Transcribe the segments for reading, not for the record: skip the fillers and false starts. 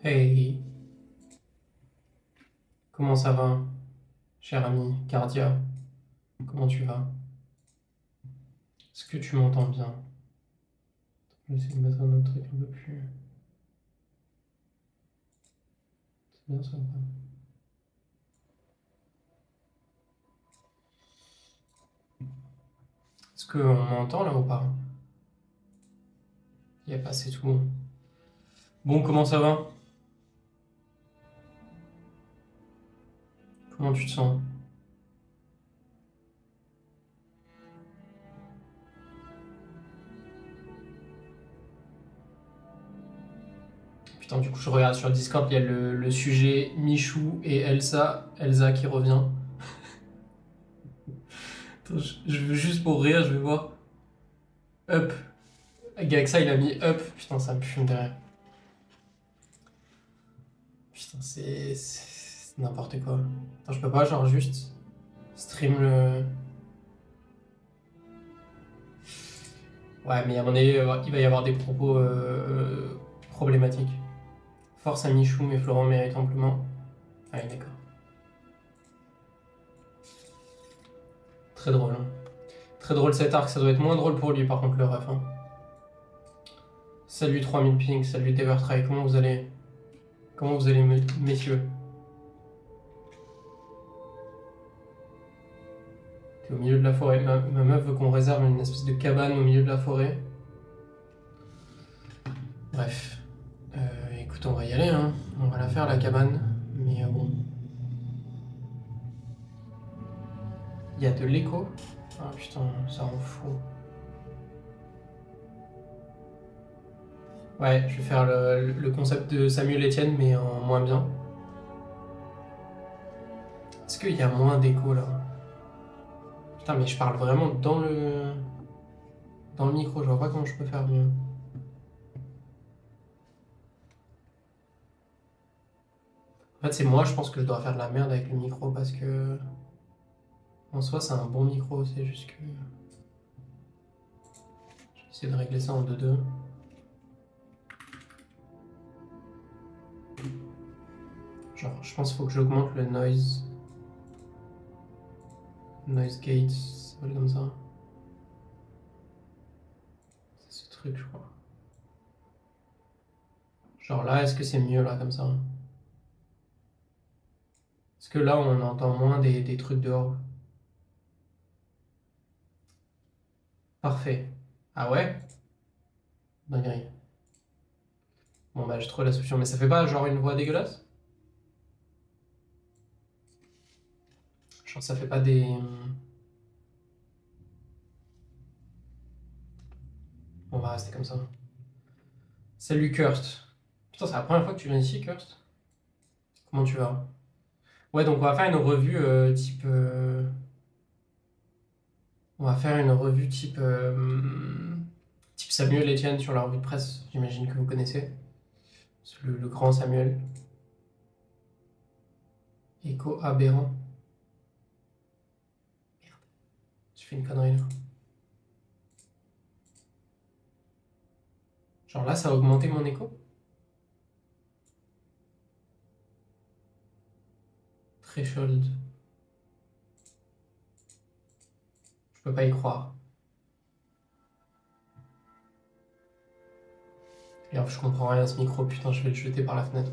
Hey, comment ça va, cher ami Cardia? Comment tu vas? Est-ce que tu m'entends bien? Je vais essayer de mettre un autre truc un peu plus. C'est bien ça ou pas? Est-ce qu'on m'entend là ou pas? Il a pas, c'est tout. Bon, comment ça va? Comment tu te sens? Putain, du coup, je regarde sur Discord, il y a le sujet Michou et Elsa. Elsa qui revient. Attends, je veux juste pour rire, je vais voir. Up. Gaxa, il a mis up. Putain, ça me fume derrière. Putain, c'est n'importe quoi. Attends, je peux pas, genre, juste stream le. Ouais, mais à mon avis, il va y avoir des propos problématiques. Force à Michou, mais Florent mérite amplement. Ah oui, d'accord. Très drôle. Hein. Très drôle cet arc, ça doit être moins drôle pour lui par contre le ref. Hein. Salut 3000 ping, salut Devertry, comment vous allez? Comment vous allez messieurs? T'es au milieu de la forêt. Ma meuf veut qu'on réserve une espèce de cabane au milieu de la forêt. Bref. Écoute, on va y aller, hein. On va la faire la cabane. Mais bon. Il y a de l'écho. Ah putain, ça rend fou. Ouais, je vais faire le concept de Samuel Etienne, mais en moins bien. Est-ce qu'il y a moins d'écho là? Putain, mais je parle vraiment dans le micro, je vois pas comment je peux faire mieux. En fait, c'est moi, je pense que je dois faire de la merde avec le micro parce que. En soi, c'est un bon micro, c'est juste que. Je vais essayer de régler ça en 2-2. Genre, je pense qu'il faut que j'augmente le noise. Noise gate, ça s'appelle comme ça. C'est ce truc, je crois. Genre là, est-ce que c'est mieux là, comme ça? Est-ce que là, on entend moins des trucs dehors? Parfait. Ah ouais? Dinguerie. Bon bah, j'ai trouvé la solution. Mais ça fait pas genre une voix dégueulasse? Genre, ça fait pas des. On va rester comme ça. Salut Kurt. Putain, c'est la première fois que tu viens ici, Kurt? Comment tu vas? Ouais, donc on va faire une revue type. On va faire une revue type. Type Samuel Etienne sur la revue de presse. J'imagine que vous connaissez. C'est le grand Samuel. Écho aberrant. Merde, j'ai fait une connerie là. Genre là, ça a augmenté mon écho? Threshold. Je peux pas y croire. Et alors, je comprends rien à ce micro, putain, je vais le jeter par la fenêtre.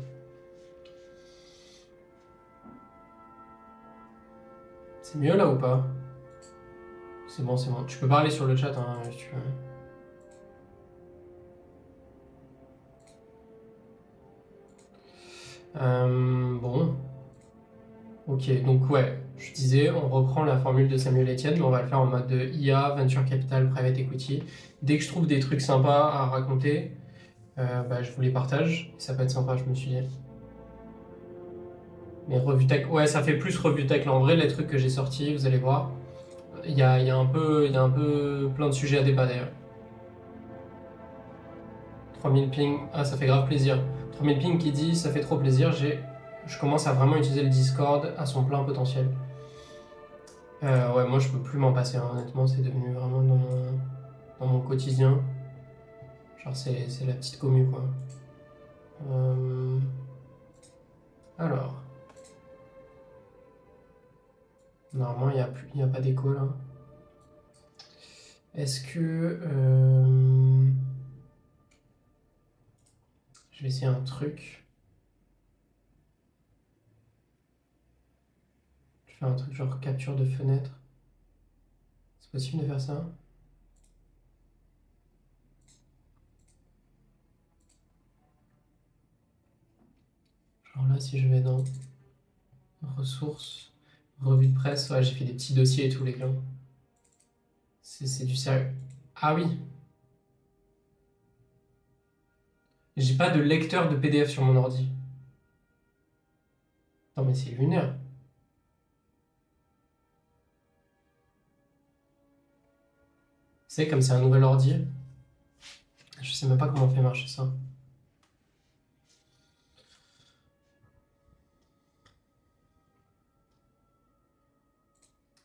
C'est mieux là ou pas? C'est bon, c'est bon. Tu peux parler sur le chat hein, si tu veux. Bon. Ok, donc ouais, je disais, on reprend la formule de Samuel Etienne, mais on va le faire en mode de IA, Venture Capital, Private Equity. Dès que je trouve des trucs sympas à raconter, bah, je vous les partage. Ça peut être sympa, je me suis dit. Mais revue tech, ouais, ça fait plus revue tech. Là, en vrai, les trucs que j'ai sortis, vous allez voir, il y a un peu plein de sujets à débattre d'ailleurs. 3000 ping, ah, ça fait grave plaisir. 3000 ping qui dit, ça fait trop plaisir, je commence à vraiment utiliser le Discord à son plein potentiel. Ouais, moi je peux plus m'en passer, hein. Honnêtement, c'est devenu vraiment dans mon quotidien. Genre, c'est la petite commu quoi. Alors. Normalement, il n'y a pas d'écho là. Est-ce que... Je vais essayer un truc. Je fais un truc genre capture de fenêtre. C'est possible de faire ça? Genre là, si je vais dans ressources, revue de presse, ouais, j'ai fait des petits dossiers et tout, les gars. C'est du sérieux. Ah oui. J'ai pas de lecteur de PDF sur mon ordi. Non mais c'est lunaire. C'est comme c'est un nouvel ordi. Je sais même pas comment on fait marcher ça.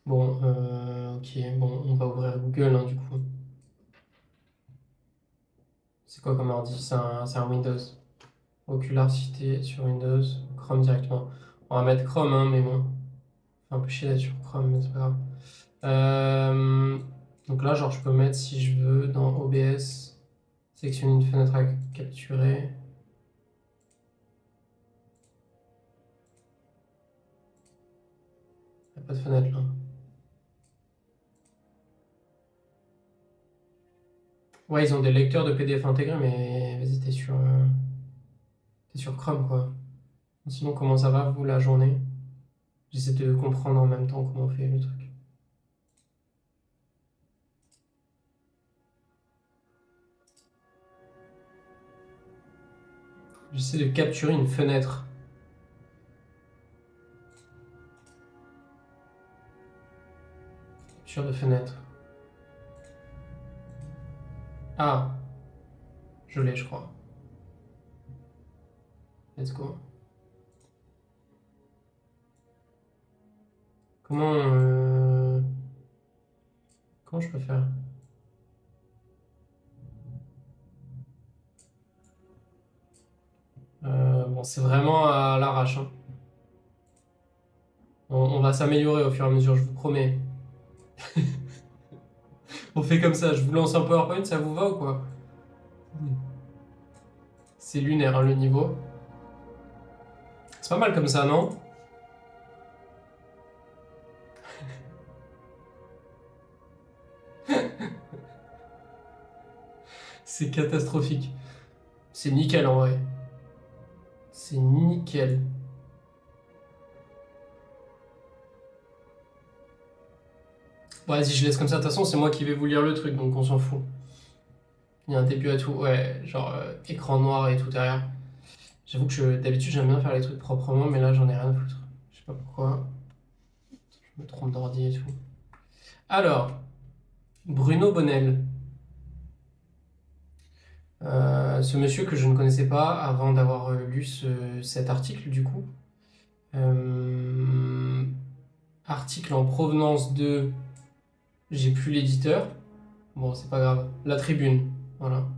Bon, ok, bon, on va ouvrir Google hein, du coup. C'est quoi comme ordi? C'est un Windows. Ocular Cité sur Windows. Chrome directement. On va mettre Chrome, hein, mais bon. Un peu chier d'être sur Chrome, mais c'est pas grave. Donc là, genre, je peux mettre si je veux dans OBS, sélectionner une fenêtre à capturer. Il n'y a pas de fenêtre là. Ouais, ils ont des lecteurs de PDF intégrés, mais vas-y, t'es sur Chrome quoi. Sinon, comment ça va vous la journée? J'essaie de comprendre en même temps comment on fait le truc. J'essaie de capturer une fenêtre. Capture de fenêtre. Ah, je l'ai, je crois. Let's go. Comment je peux faire? Bon, c'est vraiment à l'arrache, hein. On va s'améliorer au fur et à mesure, je vous promets. On fait comme ça, je vous lance un PowerPoint, ça vous va ou quoi? C'est lunaire, hein, le niveau. C'est pas mal comme ça, non? C'est catastrophique. C'est nickel en vrai. C'est nickel. Bon, vas-y, je laisse comme ça. De toute façon, c'est moi qui vais vous lire le truc, donc on s'en fout. Il y a un début à tout. Ouais, genre écran noir et tout derrière. J'avoue que d'habitude, j'aime bien faire les trucs proprement, mais là, j'en ai rien à foutre. Je sais pas pourquoi. Je me trompe d'ordi et tout. Alors, Bruno Bonnel. Ce monsieur que je ne connaissais pas avant d'avoir lu cet article, du coup. Article en provenance de... J'ai plus l'éditeur. Bon, c'est pas grave. La Tribune. Voilà.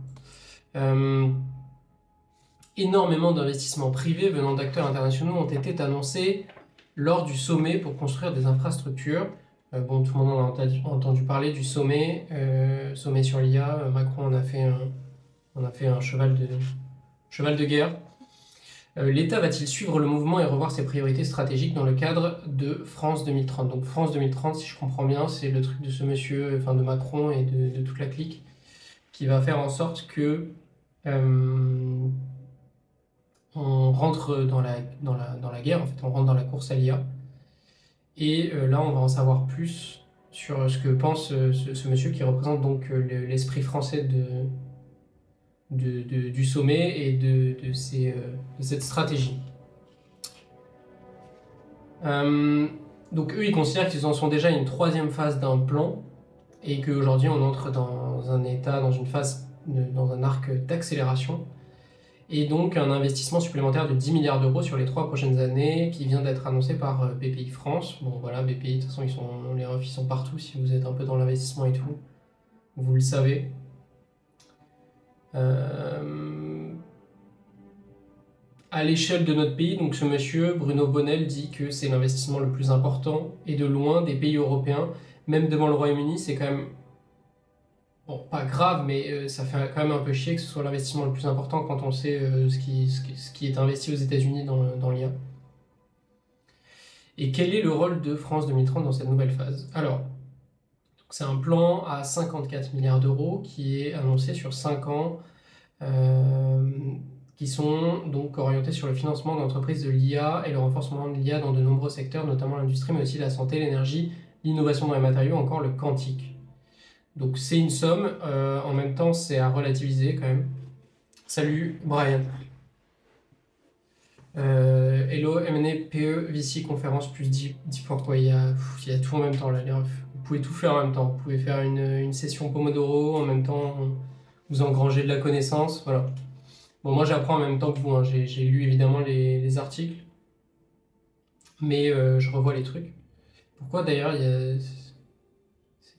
Énormément d'investissements privés venant d'acteurs internationaux ont été annoncés lors du sommet pour construire des infrastructures. Bon, tout le monde en a entendu parler du sommet, sommet sur l'IA. Macron en a fait un cheval de guerre. L'État va-t-il suivre le mouvement et revoir ses priorités stratégiques dans le cadre de France 2030? Donc France 2030, si je comprends bien, c'est le truc de ce monsieur, enfin de Macron et de toute la clique, qui va faire en sorte que on rentre dans la guerre, en fait, on rentre dans la course à l'IA. Et là, on va en savoir plus sur ce que pense ce monsieur qui représente donc l'esprit français du sommet et de cette stratégie. Donc eux, ils considèrent qu'ils en sont déjà à une troisième phase d'un plan et qu'aujourd'hui, on entre dans un état, dans une phase, dans un arc d'accélération. Et donc un investissement supplémentaire de 10 milliards d'euros sur les 3 prochaines années qui vient d'être annoncé par BPI France. Bon voilà, BPI, de toute façon, les refs ils sont partout, si vous êtes un peu dans l'investissement et tout, vous le savez. à l'échelle de notre pays, donc ce monsieur, Bruno Bonnell, dit que c'est l'investissement le plus important et de loin des pays européens, même devant le Royaume-Uni, c'est quand même, bon, pas grave, mais ça fait quand même un peu chier que ce soit l'investissement le plus important quand on sait ce qui est investi aux États-Unis dans l'IA. Et quel est le rôle de France 2030 dans cette nouvelle phase? Alors, c'est un plan à 54 milliards d'euros qui est annoncé sur 5 ans, qui sont donc orientés sur le financement d'entreprises de l'IA et le renforcement de l'IA dans de nombreux secteurs, notamment l'industrie, mais aussi la santé, l'énergie, l'innovation dans les matériaux, encore le quantique. Donc c'est une somme, en même temps c'est à relativiser quand même. Salut Brian. Hello, M&A, PE, VC, conférence, plus Deepwork. Ouais, il y a tout en même temps là, les refs. Vous pouvez tout faire en même temps. Vous pouvez faire une session Pomodoro, en même temps vous engrangez de la connaissance, voilà. Bon, moi j'apprends en même temps que vous, hein. J'ai lu évidemment les articles, mais je revois les trucs. Pourquoi d'ailleurs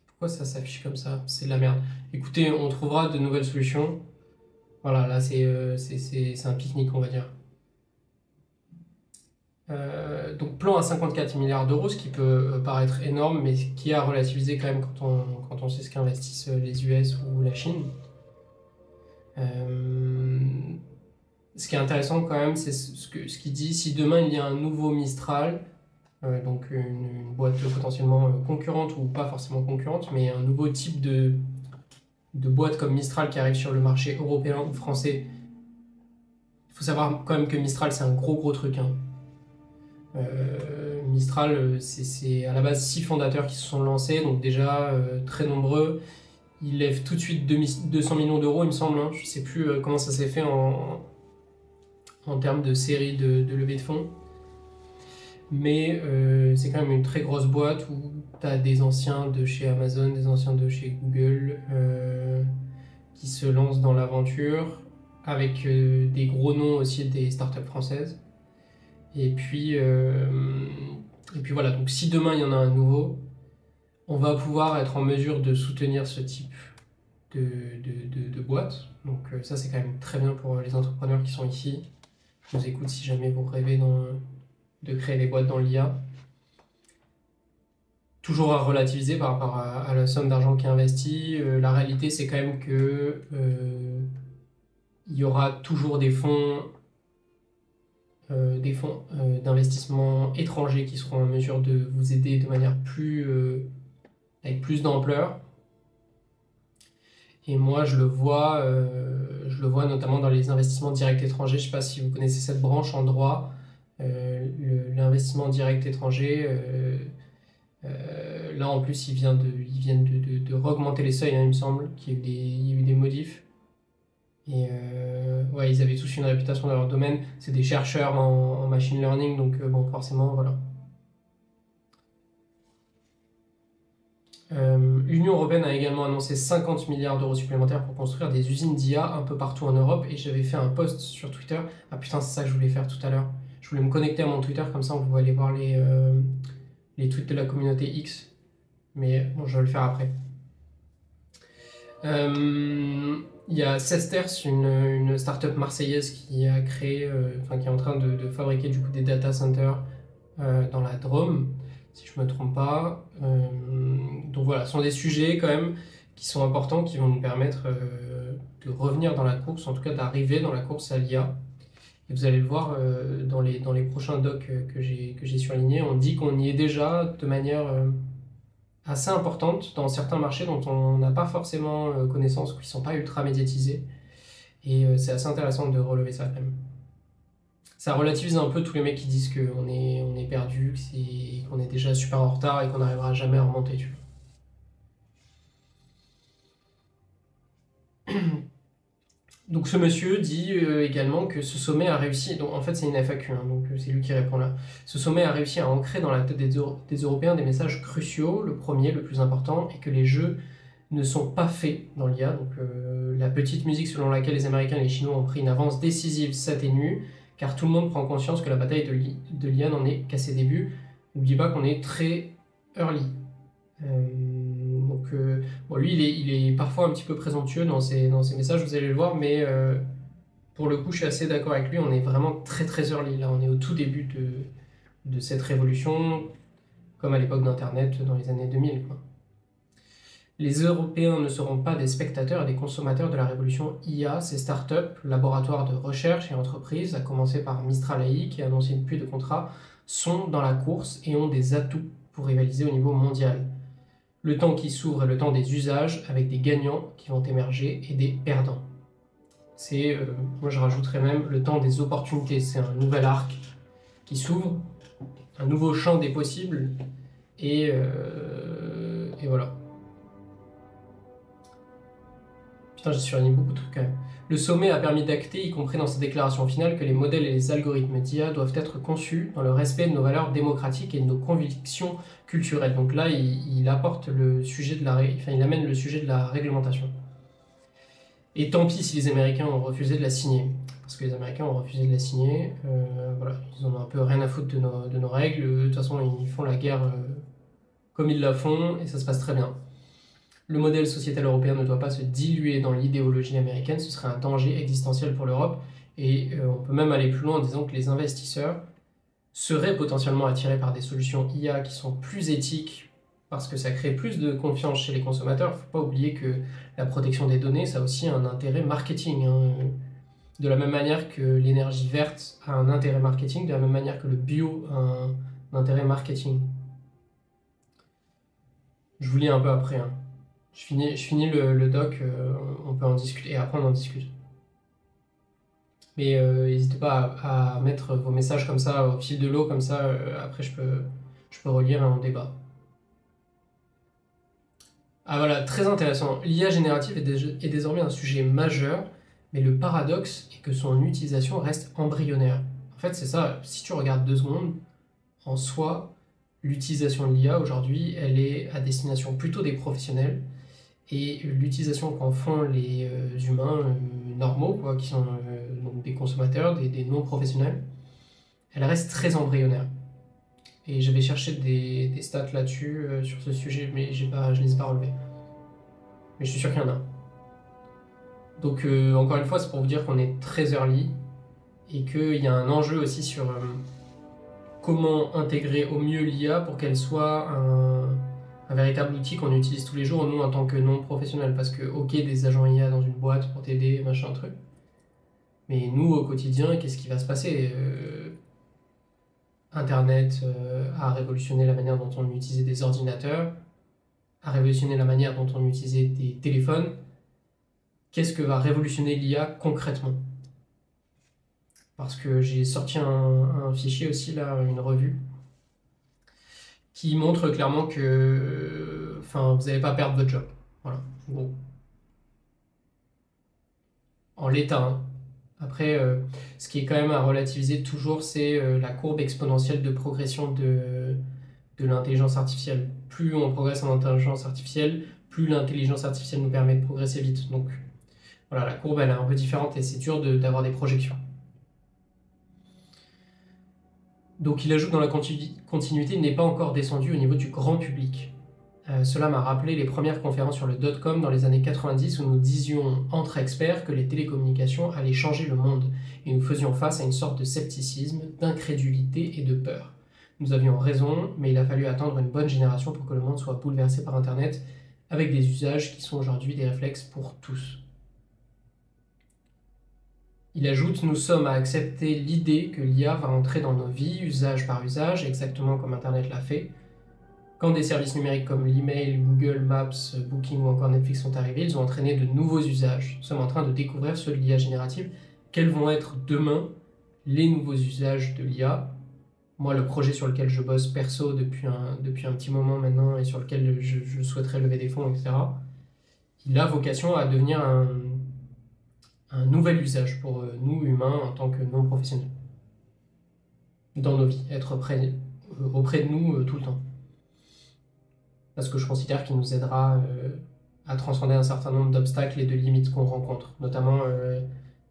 pourquoi ça s'affiche comme ça? C'est de la merde. Écoutez, on trouvera de nouvelles solutions. Voilà, là c'est un pique-nique, on va dire. Donc plan à 54 milliards d'euros, ce qui peut paraître énorme, mais qui est à relativiser quand même quand on sait ce qu'investissent les US ou la Chine. Ce qui est intéressant quand même, c'est ce qu'il dit, si demain il y a un nouveau Mistral, donc une boîte potentiellement concurrente ou pas forcément concurrente, mais un nouveau type de boîte comme Mistral qui arrive sur le marché européen ou français. Il faut savoir quand même que Mistral c'est un gros truc, hein. Mistral, c'est à la base 6 fondateurs qui se sont lancés, donc déjà très nombreux. Ils lèvent tout de suite 200 millions d'euros, il me semble, hein. Je ne sais plus comment ça s'est fait en termes de série de levée de fonds. Mais c'est quand même une très grosse boîte où tu as des anciens de chez Amazon, des anciens de chez Google qui se lancent dans l'aventure, avec des gros noms aussi des startups françaises. Et puis voilà, donc si demain il y en a un nouveau, on va pouvoir être en mesure de soutenir ce type de boîte. Donc ça c'est quand même très bien pour les entrepreneurs qui sont ici. Je vous écoute si jamais vous rêvez de créer des boîtes dans l'IA. Toujours à relativiser par rapport à la somme d'argent qui est investie. La réalité c'est quand même que il y aura toujours des fonds d'investissement étrangers qui seront en mesure de vous aider de manière avec plus d'ampleur. Et moi, je le vois notamment dans les investissements directs étrangers. Je ne sais pas si vous connaissez cette branche en droit, l'investissement direct étranger. Là, en plus, ils viennent de augmenter les seuils, hein, il me semble, qu'il y a eu des modifs. Et ouais, ils avaient tous une réputation dans leur domaine. C'est des chercheurs en machine learning, donc bon, forcément, voilà. L'Union européenne a également annoncé 50 milliards d'euros supplémentaires pour construire des usines d'IA un peu partout en Europe. Et j'avais fait un post sur Twitter. Ah putain, c'est ça que je voulais faire tout à l'heure. Je voulais me connecter à mon Twitter, comme ça on pouvait aller voir les tweets de la communauté X. Mais bon, je vais le faire après. Il y a Sesters, une startup marseillaise qui a créé, qui est en train de fabriquer du coup des data centers dans la Drôme, si je ne me trompe pas. Donc voilà, ce sont des sujets quand même qui sont importants, qui vont nous permettre de revenir dans la course, en tout cas d'arriver dans la course à l'IA. Et vous allez le voir dans les prochains docs que j'ai surlignés, on dit qu'on y est déjà de manière assez importante dans certains marchés dont on n'a pas forcément connaissance, qui ne sont pas ultra médiatisés. Et c'est assez intéressant de relever ça quand même. Ça relativise un peu tous les mecs qui disent qu'on est perdu, qu'on est déjà super en retard et qu'on n'arrivera jamais à remonter. Tu vois. Donc ce monsieur dit également que ce sommet a réussi, donc en fait c'est une FAQ, hein, donc c'est lui qui répond là. Ce sommet a réussi à ancrer dans la tête des Européens des messages cruciaux, le premier, le plus important, et que les jeux ne sont pas faits dans l'IA. Donc la petite musique selon laquelle les Américains et les Chinois ont pris une avance décisive s'atténue, car tout le monde prend conscience que la bataille de l'IA n'en est qu'à ses débuts. N'oublie pas qu'on est très early. Bon, lui, il est parfois un petit peu présomptueux dans ses messages, vous allez le voir, mais pour le coup, je suis assez d'accord avec lui. On est vraiment très très early. Là, on est au tout début de cette révolution, comme à l'époque d'Internet dans les années 2000, quoi. Les Européens ne seront pas des spectateurs et des consommateurs de la révolution IA. Ces startups, laboratoires de recherche et entreprises, à commencer par Mistral AI, qui a annoncé une pluie de contrats, sont dans la course et ont des atouts pour rivaliser au niveau mondial. Le temps qui s'ouvre est le temps des usages, avec des gagnants qui vont émerger et des perdants. Moi je rajouterais même le temps des opportunités. C'est un nouvel arc qui s'ouvre, un nouveau champ des possibles, et voilà. Putain, j'ai surligné beaucoup de trucs quand même. Le sommet a permis d'acter, y compris dans sa déclaration finale, que les modèles et les algorithmes d'IA doivent être conçus dans le respect de nos valeurs démocratiques et de nos convictions culturelles. Donc là, il apporte le sujet il amène le sujet de la réglementation. Et tant pis si les Américains ont refusé de la signer. Parce que les Américains ont refusé de la signer. Voilà, ils en ont un peu rien à foutre de nos règles. De toute façon, ils font la guerre comme ils la font et ça se passe très bien. Le modèle sociétal européen ne doit pas se diluer dans l'idéologie américaine, ce serait un danger existentiel pour l'Europe. Et on peut même aller plus loin en disant que les investisseurs seraient potentiellement attirés par des solutions IA qui sont plus éthiques parce que ça crée plus de confiance chez les consommateurs. Il ne faut pas oublier que la protection des données, ça a aussi un intérêt marketing, hein. De la même manière que l'énergie verte a un intérêt marketing, de la même manière que le bio a un intérêt marketing. Je vous lis un peu après, hein. Je finis le doc, on peut en discuter, et après on en discute. Mais n'hésitez pas à mettre vos messages comme ça, au fil de l'eau, comme ça, après je peux relire et on débat. Ah voilà, très intéressant. L'IA générative est désormais un sujet majeur, mais le paradoxe est que son utilisation reste embryonnaire. En fait, c'est ça, si tu regardes 2 secondes, en soi, l'utilisation de l'IA aujourd'hui, elle est à destination plutôt des professionnels. Et l'utilisation qu'en font les humains normaux, quoi, qui sont donc des consommateurs, des non-professionnels, elle reste très embryonnaire. Et j'avais cherché des stats là-dessus, sur ce sujet, mais je ne les ai pas relevés. Mais je suis sûr qu'il y en a. Donc encore une fois, c'est pour vous dire qu'on est très early, et qu'il y a un enjeu aussi sur comment intégrer au mieux l'IA pour qu'elle soit un véritable outil qu'on utilise tous les jours, nous, en tant que non-professionnels. Parce que, ok, des agents IA dans une boîte pour t'aider, machin, truc. Mais nous, au quotidien, qu'est-ce qui va se passer Internet a révolutionné la manière dont on utilisait des ordinateurs, a révolutionné la manière dont on utilisait des téléphones. Qu'est-ce que va révolutionner l'IA concrètement? Parce que j'ai sorti un fichier aussi, là, une revue, qui montre clairement que vous n'allez pas perdre votre job. Voilà, gros. En l'état, hein. Après, ce qui est quand même à relativiser toujours, c'est la courbe exponentielle de progression de l'intelligence artificielle. Plus on progresse en intelligence artificielle, plus l'intelligence artificielle nous permet de progresser vite. Donc voilà, la courbe elle est un peu différente et c'est dur d'avoir des projections. Donc il ajoute dans la continuité, il n'est pas encore descendu au niveau du grand public. Cela m'a rappelé les premières conférences sur le dot-com dans les années 90 où nous disions entre experts que les télécommunications allaient changer le monde et nous faisions face à une sorte de scepticisme, d'incrédulité et de peur. Nous avions raison, mais il a fallu attendre une bonne génération pour que le monde soit bouleversé par Internet avec des usages qui sont aujourd'hui des réflexes pour tous. Il ajoute « Nous sommes à accepter l'idée que l'IA va entrer dans nos vies, usage par usage, exactement comme Internet l'a fait. Quand des services numériques comme l'email, Google Maps, Booking ou encore Netflix sont arrivés, ils ont entraîné de nouveaux usages. Nous sommes en train de découvrir ceux de l'IA générative. Quels vont être demain les nouveaux usages de l'IA? Moi, le projet sur lequel je bosse perso depuis un petit moment maintenant et sur lequel je souhaiterais lever des fonds, etc., il a vocation à devenir un nouvel usage pour nous, humains, en tant que non-professionnels. Dans nos vies, être auprès de nous tout le temps. Parce que je considère qu'il nous aidera à transcender un certain nombre d'obstacles et de limites qu'on rencontre, notamment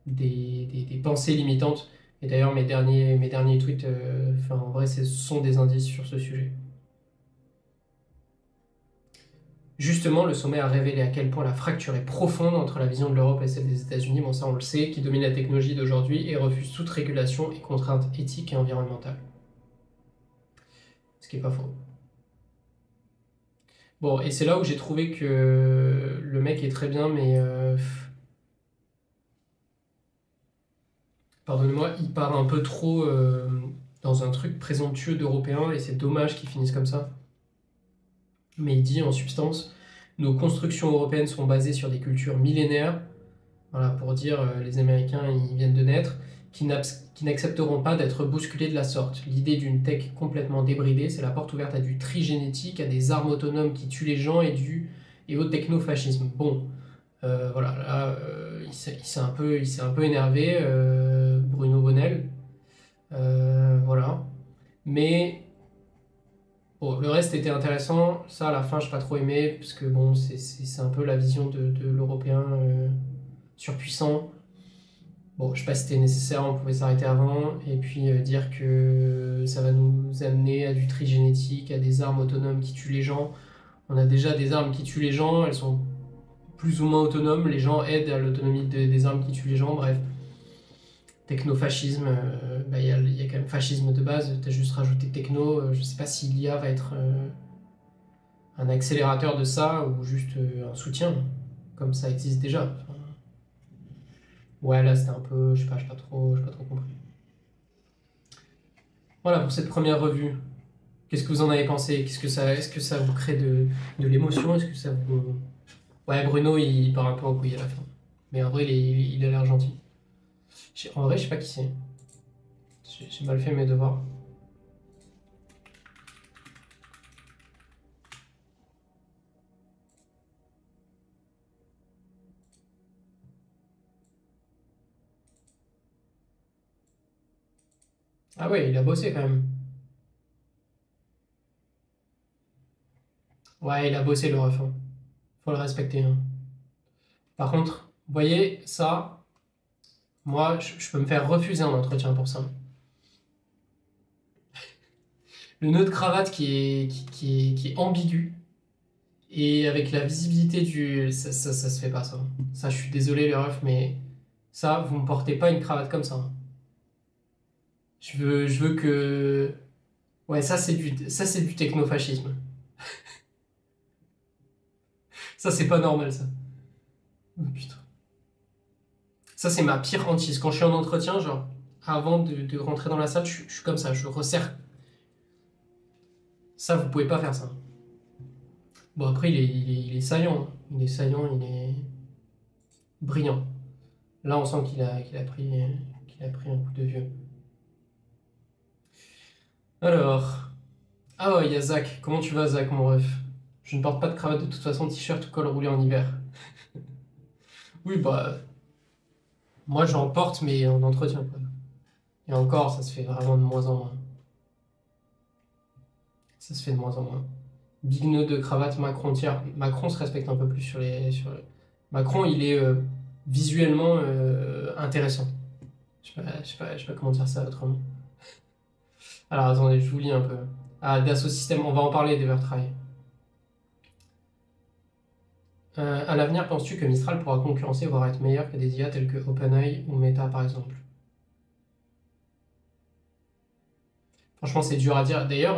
des pensées limitantes. Et d'ailleurs, mes derniers tweets, en vrai, ce sont des indices sur ce sujet. Justement, le sommet a révélé à quel point la fracture est profonde entre la vision de l'Europe et celle des États-Unis, bon ça on le sait, qui domine la technologie d'aujourd'hui et refuse toute régulation et contrainte éthique et environnementale. Ce qui est pas faux. Bon, et c'est là où j'ai trouvé que le mec est très bien, mais pardonnez-moi, il part un peu trop dans un truc présomptueux d'européen et c'est dommage qu'il finisse comme ça. Mais il dit en substance, nos constructions européennes sont basées sur des cultures millénaires, voilà, pour dire les Américains ils viennent de naître, qui n'accepteront pas d'être bousculés de la sorte. L'idée d'une tech complètement débridée, c'est la porte ouverte à du tri génétique, à des armes autonomes qui tuent les gens et au technofascisme. Bon, voilà, là, il s'est un peu énervé, Bruno Bonnell, voilà. Mais bon, le reste était intéressant. Ça, à la fin, j'ai pas trop aimé, parce que bon, c'est un peu la vision de l'Européen surpuissant. Bon, je sais pas si c'était nécessaire, on pouvait s'arrêter avant, et puis dire que ça va nous amener à du tri génétique, à des armes autonomes qui tuent les gens. On a déjà des armes qui tuent les gens, elles sont plus ou moins autonomes, les gens aident à l'autonomie des armes qui tuent les gens, bref. Technofascisme, bah, y a quand même fascisme de base, t'as juste rajouté techno, je sais pas si l'IA va être un accélérateur de ça ou juste un soutien, comme ça existe déjà. Enfin, ouais, là c'était un peu, je sais pas, j'ai pas trop compris. Voilà pour cette première revue. Qu'est-ce que vous en avez pensé? Est-ce que ça vous crée de l'émotion? Est-ce que ça vous... Ouais, Bruno, il part un peu en couille à la fin. Mais en vrai, il a l'air gentil. En vrai, je sais pas qui c'est. J'ai mal fait mes devoirs. Ah ouais, il a bossé quand même. Ouais, il a bossé le ref, hein. Faut le respecter, hein. Par contre, vous voyez, ça, moi, je peux me faire refuser un entretien pour ça. Le nœud de cravate qui est ambigu et avec la visibilité du... Ça se fait pas, ça. Ça, je suis désolé, les refs, mais ça, vous me portez pas une cravate comme ça. Je veux que... Ouais, ça, c'est du technofascisme. Ça, c'est pas normal, ça. Oh, putain. Ça, c'est ma pire hantise. Quand je suis en entretien, genre, avant de rentrer dans la salle, je suis comme ça, je resserre. Ça, vous pouvez pas faire ça. Bon, après, il est saillant, hein. Il est saillant, il est brillant. Là, on sent qu'il a pris un coup de vieux. Alors. Ah ouais, il y a Zach. Comment tu vas, Zach, mon ref? Je ne porte pas de cravate de toute façon, t-shirt ou col roulé en hiver. Oui, bah. Moi, j'en porte, mais en entretien, quoi. Et encore, ça se fait vraiment de moins en moins. Ça se fait de moins en moins. Big nœud de cravate Macron tiers. Macron se respecte un peu plus Macron, il est visuellement intéressant. Je sais pas comment dire ça autrement. Alors attendez, je vous lis un peu. Ah, Dassault Systèmes, on va en parler d'Evertry. À l'avenir, penses-tu que Mistral pourra concurrencer, voire être meilleur que des IA tels que OpenAI ou Meta par exemple? Franchement, c'est dur à dire. D'ailleurs,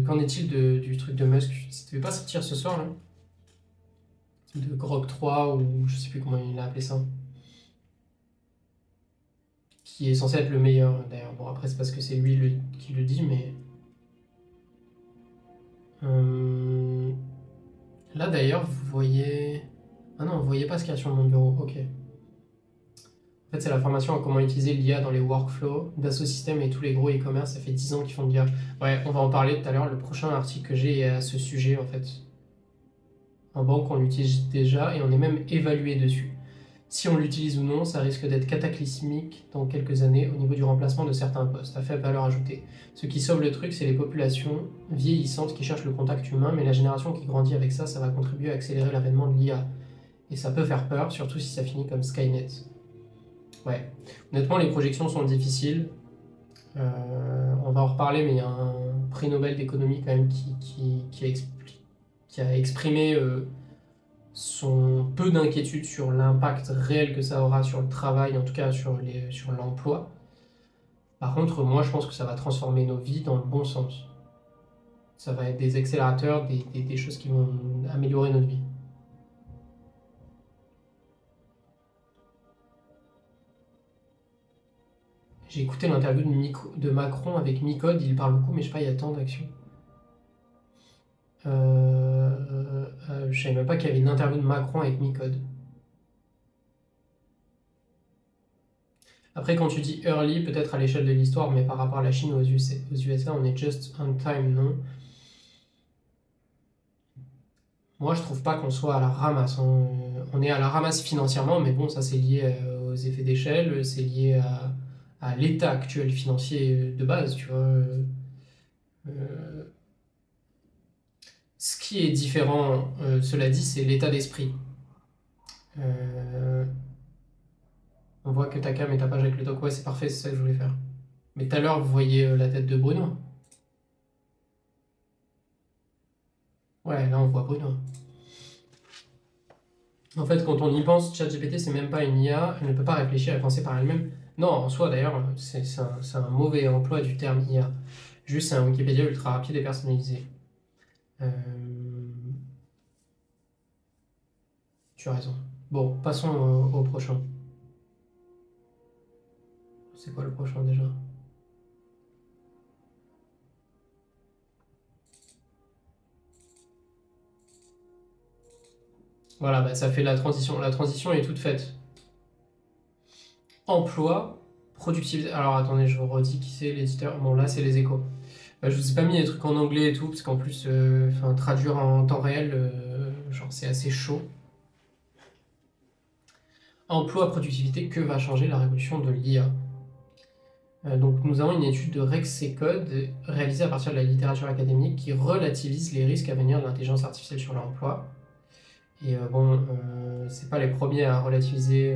qu'en est-il du truc de Musk? Ça devait pas sortir ce soir, là? De Grok 3 ou je sais plus comment il a appelé ça. Qui est censé être le meilleur, d'ailleurs. Bon, après, c'est parce que c'est lui qui le dit, mais... Là, d'ailleurs, vous voyez... Ah non, vous voyez pas ce qu'il y a sur mon bureau. Ok. En fait, c'est la formation à comment utiliser l'IA dans les workflows. Dassault Systèmes et tous les gros e-commerce, ça fait 10 ans qu'ils font de l'IA. Ouais, on va en parler tout à l'heure. Le prochain article que j'ai est à ce sujet, en fait. En banque, on l'utilise déjà et on est même évalué dessus. Si on l'utilise ou non, ça risque d'être cataclysmique dans quelques années au niveau du remplacement de certains postes à faible valeur ajoutée. Ce qui sauve le truc, c'est les populations vieillissantes qui cherchent le contact humain, mais la génération qui grandit avec ça, ça va contribuer à accélérer l'avènement de l'IA. Et ça peut faire peur, surtout si ça finit comme Skynet. Ouais. Honnêtement, les projections sont difficiles. On va en reparler, mais il y a un prix Nobel d'économie quand même qui qui a exprimé son peu d'inquiétude sur l'impact réel que ça aura sur le travail, en tout cas sur l'emploi. Par contre, moi, je pense que ça va transformer nos vies dans le bon sens. Ça va être des accélérateurs, des choses qui vont améliorer notre vie. J'ai écouté l'interview de Macron avec Micode, il parle beaucoup, mais je sais pas, il y a tant d'actions. Je savais même pas qu'il y avait une interview de Macron avec Micode. Après, quand tu dis early, peut-être à l'échelle de l'histoire, mais par rapport à la Chine ou aux USA, on est just on time, non? Moi, je trouve pas qu'on soit à la ramasse. On est à la ramasse financièrement, mais bon, ça c'est lié aux effets d'échelle, c'est lié à l'état actuel financier de base, tu vois. Ce qui est différent, cela dit, c'est l'état d'esprit. On voit que ta cam et ta page avec le doc, ouais, c'est parfait, c'est ça que je voulais faire. Mais tout à l'heure, vous voyez la tête de Bruno. Ouais, là, on voit Bruno. En fait, quand on y pense, ChatGPT, c'est même pas une IA, elle ne peut pas réfléchir et penser par elle-même. Non, en soi, d'ailleurs, c'est un mauvais emploi du terme IA. Juste, c'est un Wikipédia ultra rapide et personnalisé. Tu as raison. Bon, passons au prochain. C'est quoi le prochain déjà? Voilà, bah, ça fait la transition. La transition est toute faite. Emploi, productivité. Alors attendez, je vous redis qui c'est l'éditeur. Bon, là, c'est les Échos. Bah, je vous ai pas mis les trucs en anglais et tout, parce qu'en plus, traduire en temps réel, genre, c'est assez chaud. Emploi, productivité, que va changer la révolution de l'IA? Donc, nous avons une étude de Rexecode réalisée à partir de la littérature académique qui relativise les risques à venir de l'intelligence artificielle sur l'emploi. Et bon, c'est pas les premiers à relativiser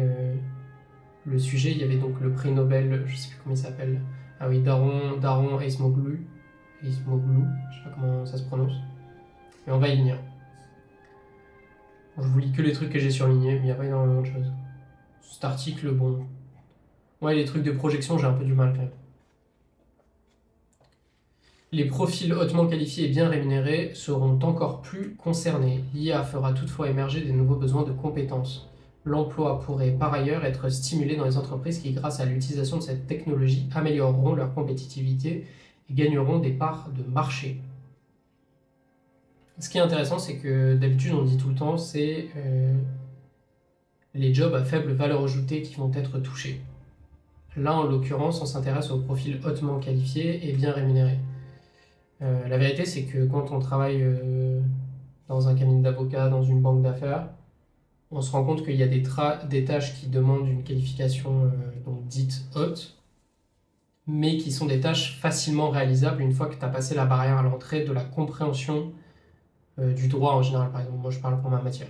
le sujet. Il y avait donc le prix Nobel, je sais plus comment il s'appelle. Ah oui, Daron Acemoglu. Acemoglu, je sais pas comment ça se prononce. Mais on va y venir. Bon, je vous lis que les trucs que j'ai surlignés, mais il n'y a pas énormément de choses. Cet article, bon. Ouais, les trucs de projection, j'ai un peu du mal quand même. Les profils hautement qualifiés et bien rémunérés seront encore plus concernés. L'IA fera toutefois émerger des nouveaux besoins de compétences. L'emploi pourrait par ailleurs être stimulé dans les entreprises qui, grâce à l'utilisation de cette technologie, amélioreront leur compétitivité et gagneront des parts de marché. Ce qui est intéressant, c'est que d'habitude, on dit tout le temps, c'est les jobs à faible valeur ajoutée qui vont être touchés. Là, en l'occurrence, on s'intéresse aux profils hautement qualifiés et bien rémunérés. La vérité, c'est que quand on travaille dans un cabinet d'avocat, dans une banque d'affaires, on se rend compte qu'il y a des tâches qui demandent une qualification donc dite haute, mais qui sont des tâches facilement réalisables une fois que tu as passé la barrière à l'entrée de la compréhension du droit en général. Par exemple, moi je parle pour ma matière.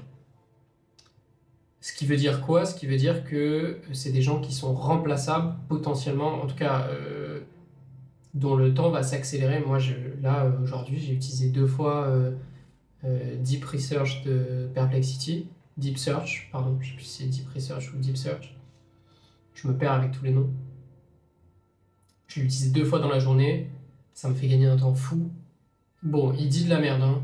Ce qui veut dire quoi? Ce qui veut dire que c'est des gens qui sont remplaçables potentiellement, en tout cas dont le temps va s'accélérer. Moi, là, aujourd'hui, j'ai utilisé 2 fois Deep Research de Perplexity. Deep Search, pardon, je sais plus si c'est Deep Research ou Deep Search. Je me perds avec tous les noms. Je l'ai utilisé 2 fois dans la journée. Ça me fait gagner un temps fou. Bon, il dit de la merde, hein.